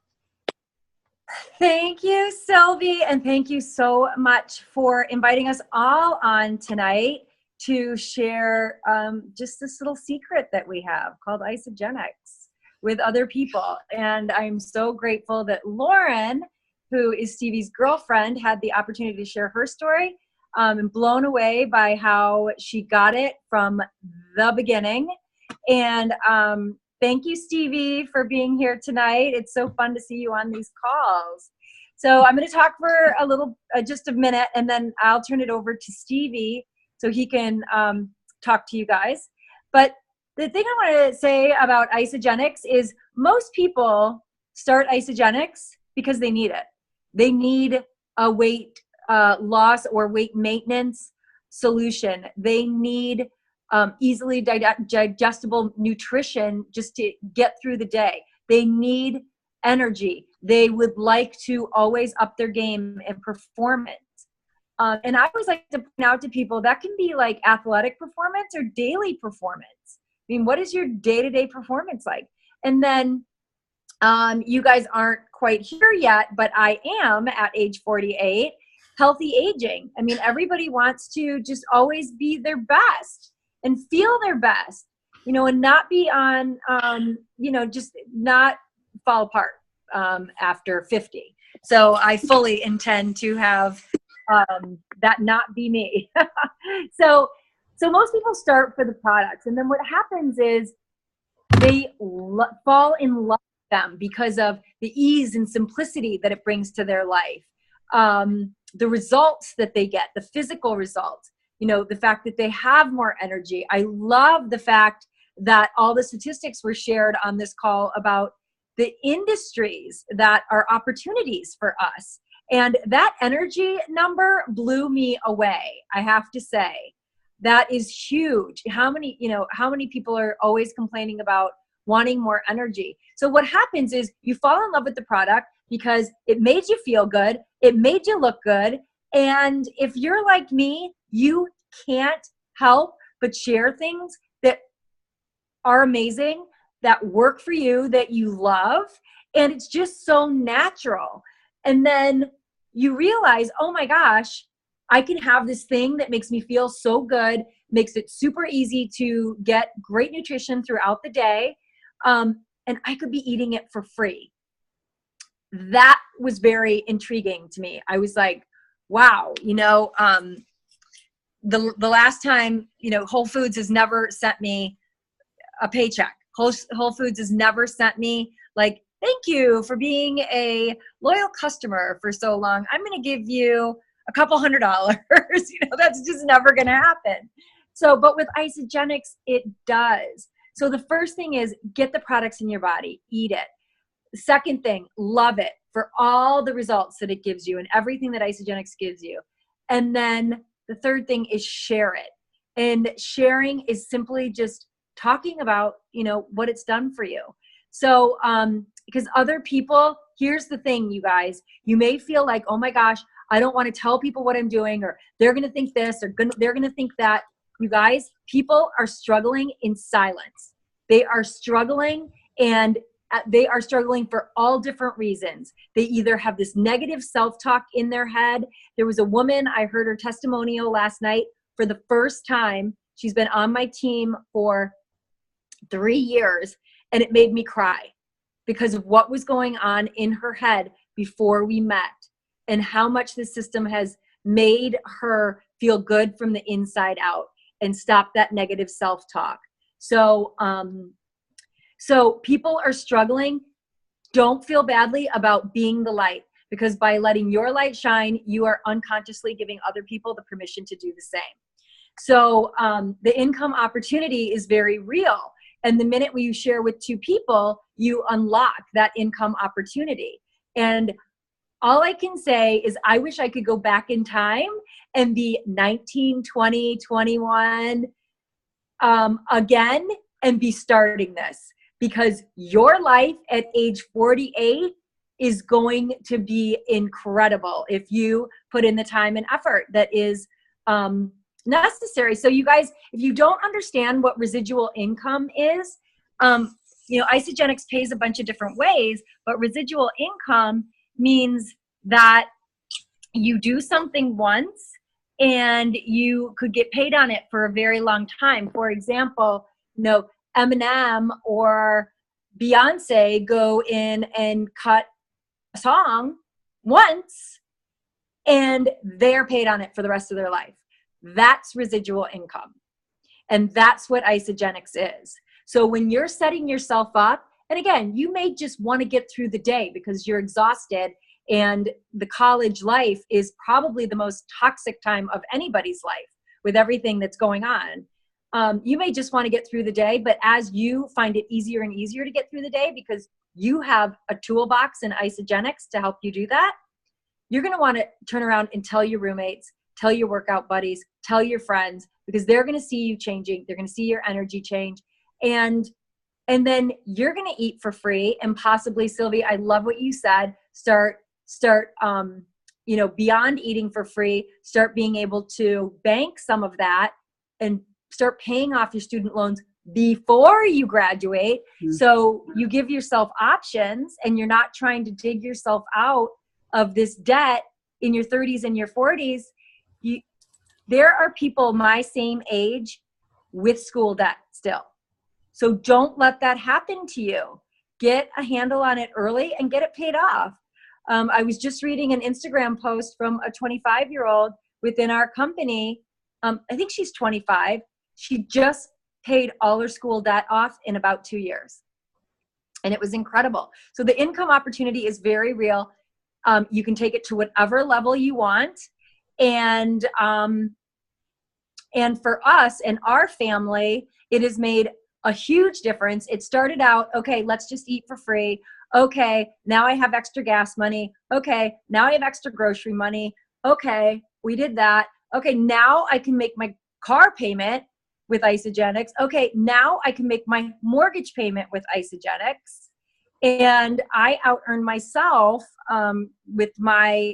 Thank you, Sylvie, and thank you so much for inviting us all on tonight to share just this little secret that we have called ISAGENIX with other people. And I'm so grateful that Lauren, who is Stevie's girlfriend, had the opportunity to share her story. And blown away by how she got it from the beginning. And thank you, Stevie, for being here tonight. It's so fun to see you on these calls. So I'm going to talk for a little, just a minute, and then I'll turn it over to Stevie so he can talk to you guys. But the thing I want to say about ISAGENIX is most people start ISAGENIX because they need it. They need a weight loss or weight maintenance solution. They need easily digestible nutrition just to get through the day. They need energy. They would like to always up their game and performance. And I always like to point out to people that can be like athletic performance or daily performance. I mean, what is your day-to-day performance like? And then you guys aren't quite here yet, but I am at age 48, healthy aging. I mean, everybody wants to just always be their best and feel their best, you know, and not be on, you know, just not fall apart after 50. So I fully intend to have that not be me. So most people start for the products, and then what happens is they fall in love with them because of the ease and simplicity that it brings to their life. The results that they get, the physical results, the fact that they have more energy. I love the fact that all the statistics were shared on this call about the industries that are opportunities for us. And that energy number blew me away, I have to say. That is huge. How many people are always complaining about wanting more energy? So what happens is you fall in love with the product because it made you feel good, it made you look good, and if you're like me, you can't help but share things that are amazing, that work for you, that you love, and it's just so natural. And then you realize, oh my gosh, I can have this thing that makes me feel so good, makes it super easy to get great nutrition throughout the day, and I could be eating it for free. That was very intriguing to me. I was like, wow, the last time, Whole Foods has never sent me a paycheck. Whole Foods has never sent me like, thank you for being a loyal customer for so long. I'm going to give you a couple $100. That's just never going to happen. So, but with ISAGENIX, it does. So the first thing is get the products in your body, eat it. The second thing, love it for all the results that it gives you and everything that ISAGENIX gives you. And then the third thing is share it. And sharing is simply just talking about, what it's done for you. So, because other people, here's the thing, you guys, you may feel like, oh my gosh, I don't want to tell people what I'm doing, or they're going to think this, or they're going to think that. You guys, people are struggling in silence. They are struggling, and they are struggling for all different reasons. They either have this negative self-talk in their head. There was a woman, I heard her testimonial last night for the first time. She's been on my team for 3 years, and it made me cry because of what was going on in her head before we met and how much the system has made her feel good from the inside out and stop that negative self-talk. So, so people are struggling. Don't feel badly about being the light, because by letting your light shine, you are unconsciously giving other people the permission to do the same. So the income opportunity is very real. And the minute you share with 2 people, you unlock that income opportunity. And all I can say is I wish I could go back in time and be 19, 20, 21 again and be starting this, because your life at age 48 is going to be incredible if you put in the time and effort that is necessary. So you guys, if you don't understand what residual income is, ISAGENIX pays a bunch of different ways, but residual income means that you do something once and you could get paid on it for a very long time. For example, Eminem or Beyonce go in and cut a song once and they're paid on it for the rest of their life. That's residual income. And that's what ISAGENIX is. So when you're setting yourself up, and again, you may just want to get through the day because you're exhausted, and the college life is probably the most toxic time of anybody's life with everything that's going on. You may just want to get through the day, but as you find it easier and easier to get through the day because you have a toolbox in ISAGENIX to help you do that, you're going to want to turn around and tell your roommates, tell your workout buddies, tell your friends, because they're going to see you changing. They're going to see your energy change. And then you're going to eat for free. And possibly, Sylvie, I love what you said. Start, beyond eating for free, start being able to bank some of that and start paying off your student loans before you graduate. Mm-hmm. So you give yourself options and you're not trying to dig yourself out of this debt in your 30s and your 40s. There are people my same age with school debt still. So don't let that happen to you. Get a handle on it early and get it paid off. I was just reading an Instagram post from a 25-year-old within our company. I think she's 25. She just paid all her school debt off in about 2 years. And it was incredible. So the income opportunity is very real. You can take it to whatever level you want. And for us and our family, it has made a huge difference. It started out, okay, let's just eat for free. Okay, now I have extra gas money. Okay, now I have extra grocery money. Okay, we did that. Okay, now I can make my car payment with ISAGENIX. Okay, now I can make my mortgage payment with ISAGENIX. And I out-earned myself with my,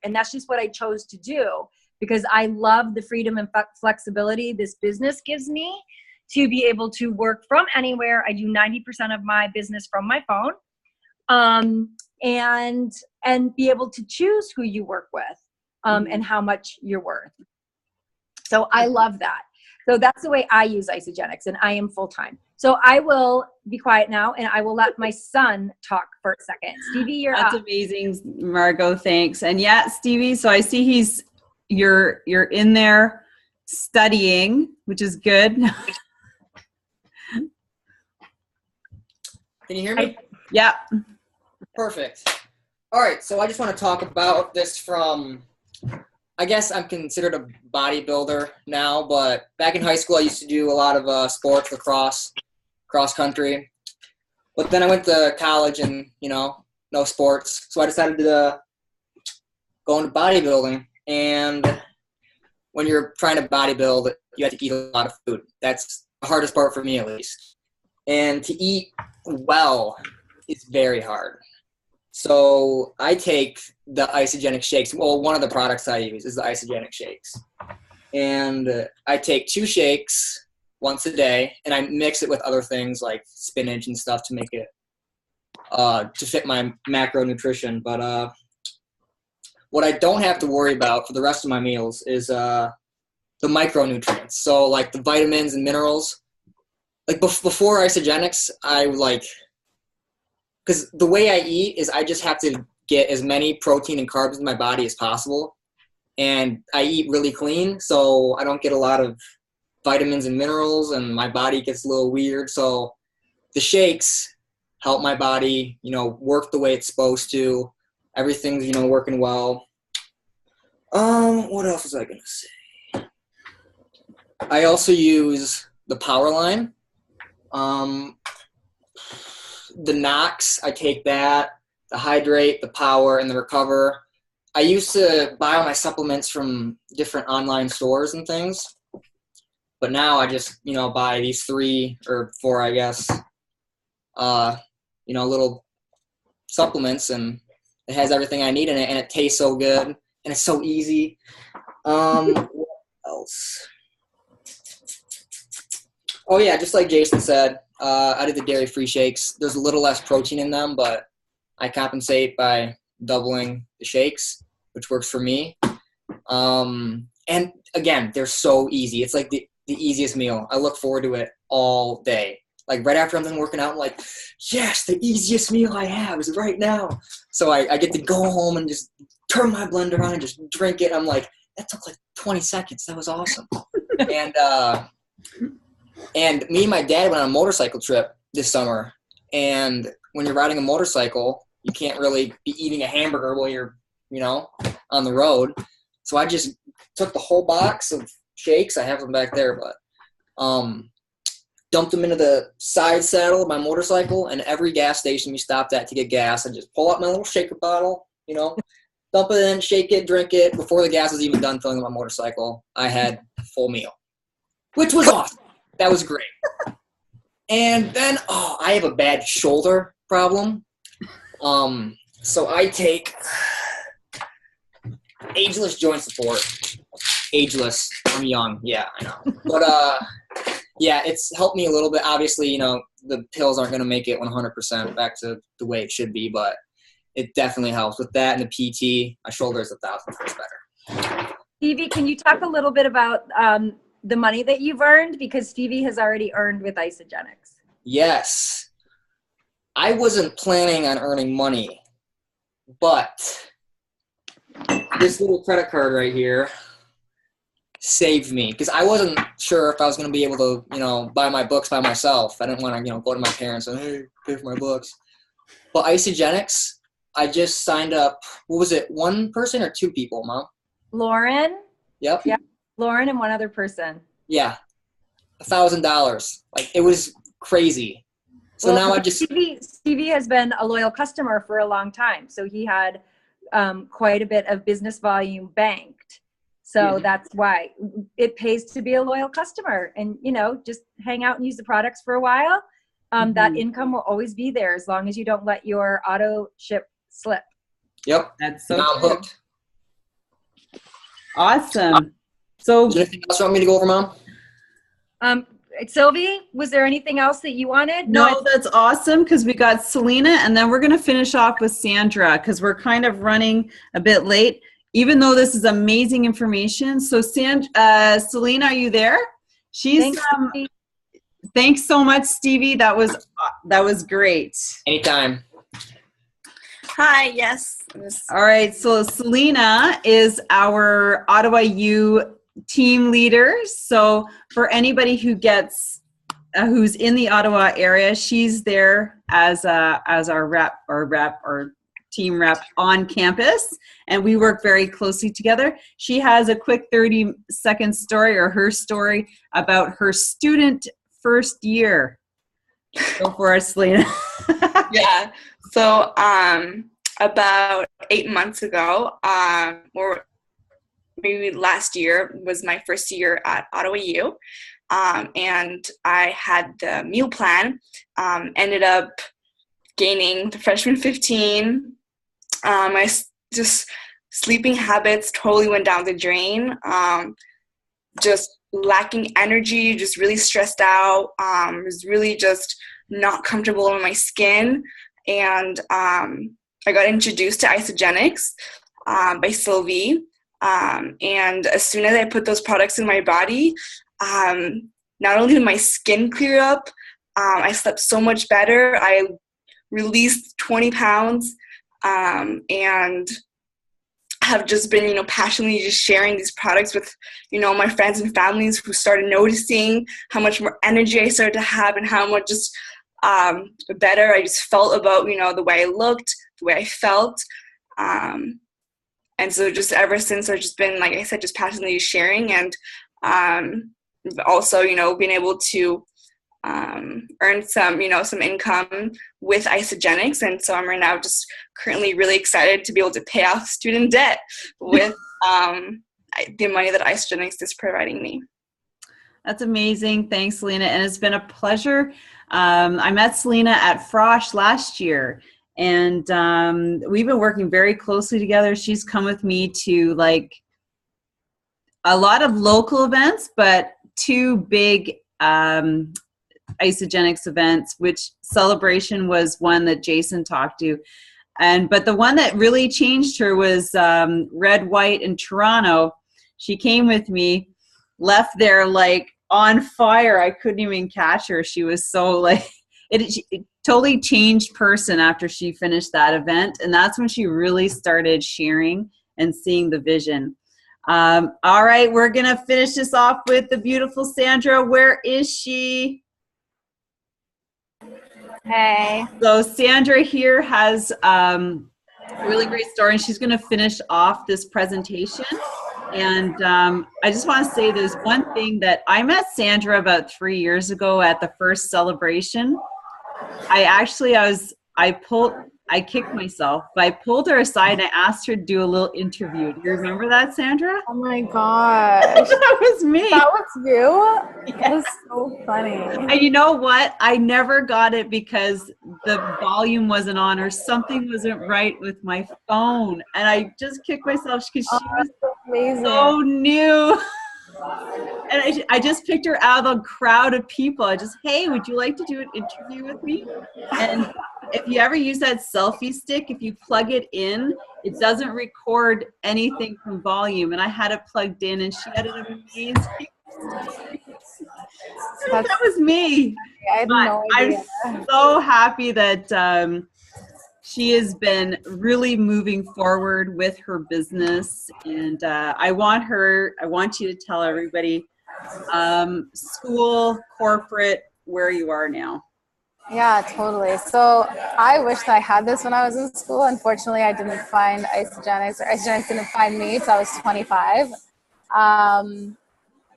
and that's just what I chose to do because I love the freedom and flexibility this business gives me to be able to work from anywhere. I do 90% of my business from my phone, and be able to choose who you work with and how much you're worth. So I love that. So that's the way I use ISAGENIX, and I am full-time. So I will be quiet now, and I will let my son talk for a second. Stevie, you're up. That's amazing, Margot. Thanks. And yeah, Stevie, so I see you're in there studying, which is good. Can you hear me? Yeah. Perfect. All right, so I just want to talk about this from, I guess I'm considered a bodybuilder now, but back in high school I used to do a lot of sports, lacrosse, cross country. But then I went to college and, no sports. So I decided to go into bodybuilding. And when you're trying to bodybuild, you have to eat a lot of food. That's the hardest part for me, at least. And to eat well is very hard. So I take the ISAGENIX shakes. Well, one of the products I use is the ISAGENIX shakes. And I take 2 shakes once a day, and I mix it with other things like spinach and stuff to make it, to fit my macronutrition. But what I don't have to worry about for the rest of my meals is the micronutrients. So like the vitamins and minerals. Like before ISAGENIX, because the way I eat is I just have to get as many protein and carbs in my body as possible. And I eat really clean, so I don't get a lot of vitamins and minerals, and my body gets a little weird. So the shakes help my body, work the way it's supposed to. Everything's, working well. What else was I going to say? I also use the Power Line. The Knox, I take that, the Hydrate, the Power, and the Recover. I used to buy all my supplements from different online stores and things, but now I just, buy these 3 or 4, I guess, little supplements, and it has everything I need in it, and it tastes so good, and it's so easy. What else? Oh yeah, just like Jason said, I did the dairy-free shakes. There's a little less protein in them, but I compensate by doubling the shakes, which works for me. And again, they're so easy. It's like the easiest meal. I look forward to it all day. Like right after I'm done working out, I'm like, yes, the easiest meal I have is right now. So I get to go home and just turn my blender on and just drink it. I'm like, that took like 20 seconds. That was awesome. And me and my dad went on a motorcycle trip this summer. And when you're riding a motorcycle, you can't really be eating a hamburger while you're, on the road. So I just took the whole box of shakes. I have them back there, but dumped them into the side saddle of my motorcycle. And every gas station we stopped at to get gas, I just pull out my little shaker bottle, dump it in, shake it, drink it. Before the gas was even done filling up my motorcycle, I had a full meal, which was awesome. That was great. And then, I have a bad shoulder problem. So I take Ageless Joint Support. Ageless. I'm young. Yeah, I know. But, yeah, it's helped me a little bit. Obviously, the pills aren't going to make it 100% back to the way it should be, but it definitely helps. With that and the PT, my shoulder is 1,000 times better. Stevie, can you talk a little bit about the money that you've earned? Because Stevie has already earned with ISAGENIX. Yes. I wasn't planning on earning money, but this little credit card right here saved me because I wasn't sure if I was going to be able to, you know, buy my books by myself. I didn't want to, you know, go to my parents and, hey, pay for my books. But ISAGENIX, I just signed up. What was it? One person or two people, Mom? Lauren? Yep. Yeah, Lauren and one other person. Yeah. $1,000. Like, it was crazy. So well, now I just... Stevie has been a loyal customer for a long time. So he had quite a bit of business volume banked. So that's why it pays to be a loyal customer and, you know, just hang out and use the products for a while. That income will always be there as long as you don't let your auto ship slip. Yep. That's so now I'm hooked. Awesome. So is there anything else you want me to go over, Mom? Sylvie, was there anything else that you wanted? No, that's awesome because we got Selena and then we're going to finish off with Sandra because we're kind of running a bit late, even though this is amazing information. So Selena, are you there? Thanks so much, Stevie. That was great. Anytime. Hi, yes. All right, so Selena is our Ottawa U team leader. So for anybody who gets who's in the Ottawa area, she's there as our rep or team rep on campus, and we work very closely together. She has a quick 30-second story or her story about her student first year. Go for it, Selena. Yeah. So about 8 months ago, or maybe last year, was my first year at Ottawa U. And I had the meal plan, ended up gaining the freshman 15. My just sleeping habits totally went down the drain. Just lacking energy, just really stressed out, was really just not comfortable in my skin. And I got introduced to ISAGENIX by Sylvie. And as soon as I put those products in my body, not only did my skin clear up, I slept so much better. I released 20 pounds and have just been, passionately just sharing these products with, my friends and families who started noticing how much more energy I started to have and how much just better I just felt about, the way I looked, the way I felt. And so just ever since I've just been, like I said, just passionately sharing and also, being able to earn some, some income with ISAGENIX. And so I'm right now just currently really excited to be able to pay off student debt with the money that ISAGENIX is providing me. That's amazing. Thanks, Selena. And it's been a pleasure. I met Selena at Frosh last year, and we've been working very closely together. She's come with me to like a lot of local events, but two big ISAGENIX events, which Celebration was one that Jason talked to. But the one that really changed her was Red, White in Toronto. She came with me, left there like on fire. I couldn't even catch her. She was so like, it totally changed person after she finished that event. And that's when she really started sharing and seeing the vision. All right, we're going to finish this off with the beautiful Sandra. Where is she? Hey. So Sandra here has a really great story, and she's going to finish off this presentation. And I just want to say there's one thing that I met Sandra about 3 years ago at the first celebration. I kicked myself, but I pulled her aside and I asked her to do a little interview. Do you remember that, Sandra? Oh my gosh. That was me. That was you? That was so funny. And you know what? I never got it because the volume wasn't on or something wasn't right with my phone. And I just kicked myself because she was amazing. So new. And I just picked her out of a crowd of people. I just, hey, would you like to do an interview with me? And if you ever use that selfie stick, if you plug it in, it doesn't record anything from volume. And I had it plugged in, and she had an amazing. That was me. I had no idea. I'm so happy that she has been really moving forward with her business, and I want you to tell everybody, school, corporate, where you are now. Yeah, totally. So I wish that I had this when I was in school. Unfortunately, I didn't find ISAGENIX, or ISAGENIX didn't find me until I was 25.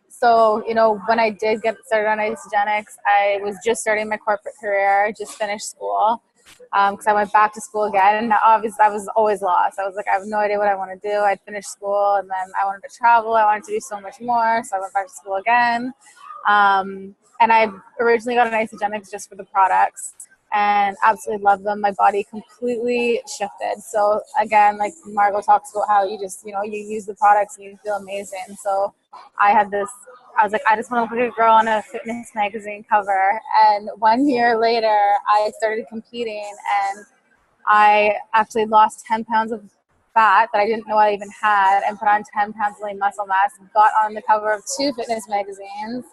So, you know, when I did get started on ISAGENIX, I was just starting my corporate career. I just finished school because I went back to school again. And obviously, I was always lost. I was like, I have no idea what I want to do. I'd finished school, and then I wanted to travel. I wanted to do so much more. So I went back to school again. And I originally got an ISAGENIX just for the products and absolutely loved them. My body completely shifted. So again, like Margot talks about how you just, you know, you use the products and you feel amazing. So I was like, I just want to look like a girl on a fitness magazine cover. And 1 year later, I started competing, and I actually lost 10 pounds of fat that I didn't know I even had, and put on 10 pounds of lean muscle mass, got on the cover of 2 fitness magazines.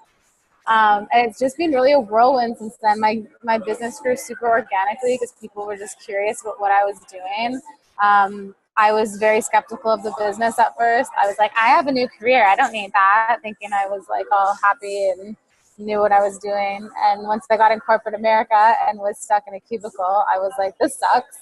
And it's just been really a whirlwind since then. My business grew super organically because people were just curious about what I was doing. I was very skeptical of the business at first. I was like, I have a new career. I don't need that, thinking I was like all happy and knew what I was doing. And once I got in corporate America and was stuck in a cubicle, I was like, this sucks.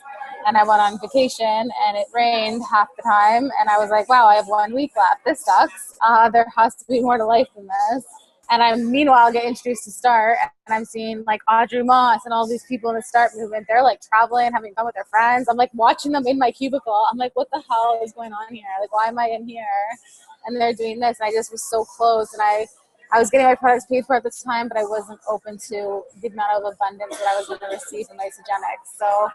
And I went on vacation, and it rained half the time. And I was like, wow, I have 1 week left. This sucks. There has to be more to life than this. And I meanwhile get introduced to START, and I'm seeing like Audrey Moss and all these people in the START movement. They're like traveling, having fun with their friends. I'm like watching them in my cubicle. I'm like, what the hell is going on here? Like, why am I in here? And they're doing this. And I just was so close. And I was getting my products paid for at the time, but I wasn't open to the amount of abundance that I was going to receive from ISAGENIX. So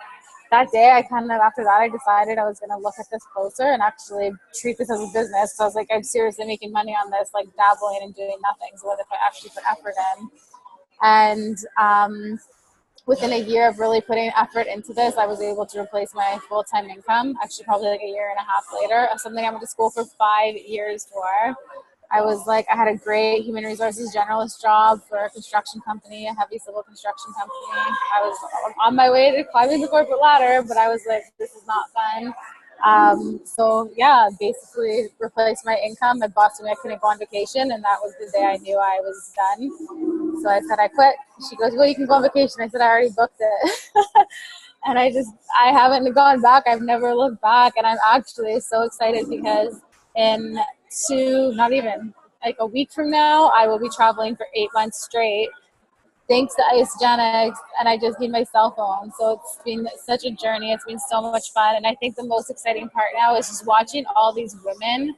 that day, after that, I decided I was going to look at this closer and actually treat this as a business. So I was like, I'm seriously making money on this, like dabbling and doing nothing. So what if I actually put effort in? And within a year of really putting effort into this, I was able to replace my full-time income, actually probably like a year and a half later, of something I went to school for 5 years for. I had a great human resources generalist job for a construction company, a heavy civil construction company. I was on my way to climbing the corporate ladder, but I was like, this is not fun. So yeah, basically replaced my income. My boss told me I couldn't go on vacation, and that was the day I knew I was done. So I said, I quit. She goes, well, you can go on vacation. I said, I already booked it. And I haven't gone back. I've never looked back. And I'm actually so excited because not even like a week from now, I will be traveling for 8 months straight, thanks to ISAGENIX, and I just need my cell phone. So it's been such a journey. It's been so much fun. And I think the most exciting part now is just watching all these women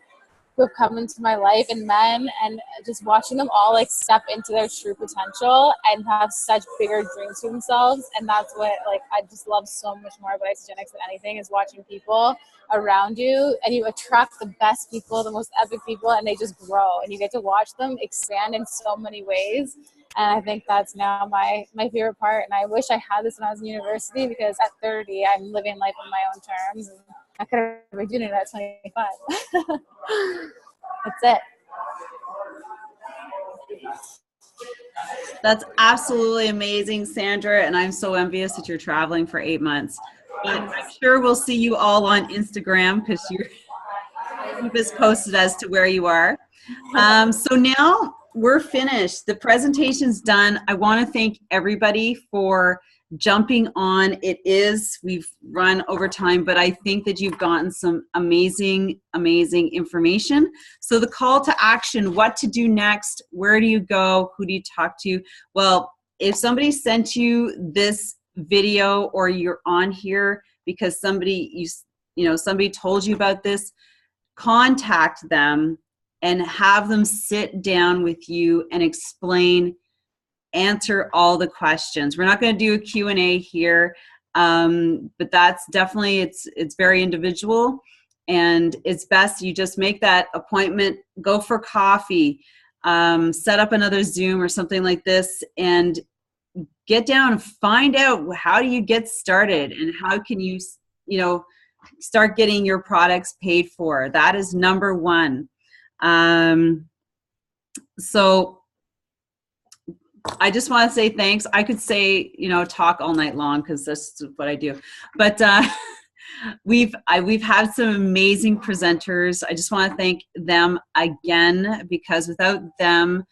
who have come into my life, and men, and just watching them all like step into their true potential and have such bigger dreams for themselves. And that's what I just love so much more about ISAGENIX than anything, is watching people around you, and you attract the best people, the most epic people, and they just grow, and you get to watch them expand in so many ways. And I think that's now my favorite part. And I wish I had this when I was in university, because at 30, I'm living life on my own terms. And I could have been doing it at 25. That's it. That's absolutely amazing, Sandra. And I'm so envious that you're traveling for 8 months. But I'm sure we'll see you all on Instagram, because you keep us posted as to where you are. So now we're finished. The presentation's done. I want to thank everybody for jumping on. We've run over time, but I think that you've gotten some amazing, amazing information. So the call to action, what to do next, where do you go, who do you talk to? Well, if somebody sent you this video, or you're on here because somebody told you about this, contact them and have them sit down with you and answer all the questions. We're not going to do a Q&A here, but that's definitely, it's very individual, and it's best you just make that appointment, go for coffee, set up another Zoom or something like this, and get down and find out, how do you get started, and how can you start getting your products paid for. That is number one. So I just want to say thanks. I could say, talk all night long because that's what I do. But we've had some amazing presenters. I just want to thank them again, because without them,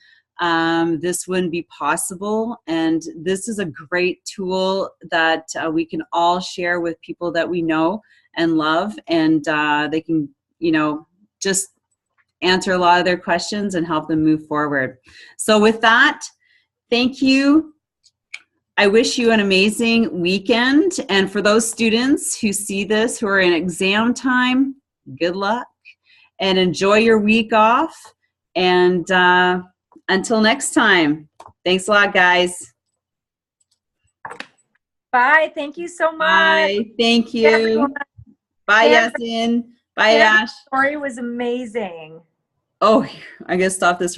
this wouldn't be possible. And this is a great tool that we can all share with people that we know and love, and they can, just answer a lot of their questions and help them move forward. So with that, thank you. I wish you an amazing weekend. And for those students who see this, who are in exam time, good luck and enjoy your week off. And until next time, thanks a lot, guys. Bye. Thank you so much. Bye. Thank you. Bye, Yasin. Bye, Ash. The story was amazing. Oh, I gotta stop this.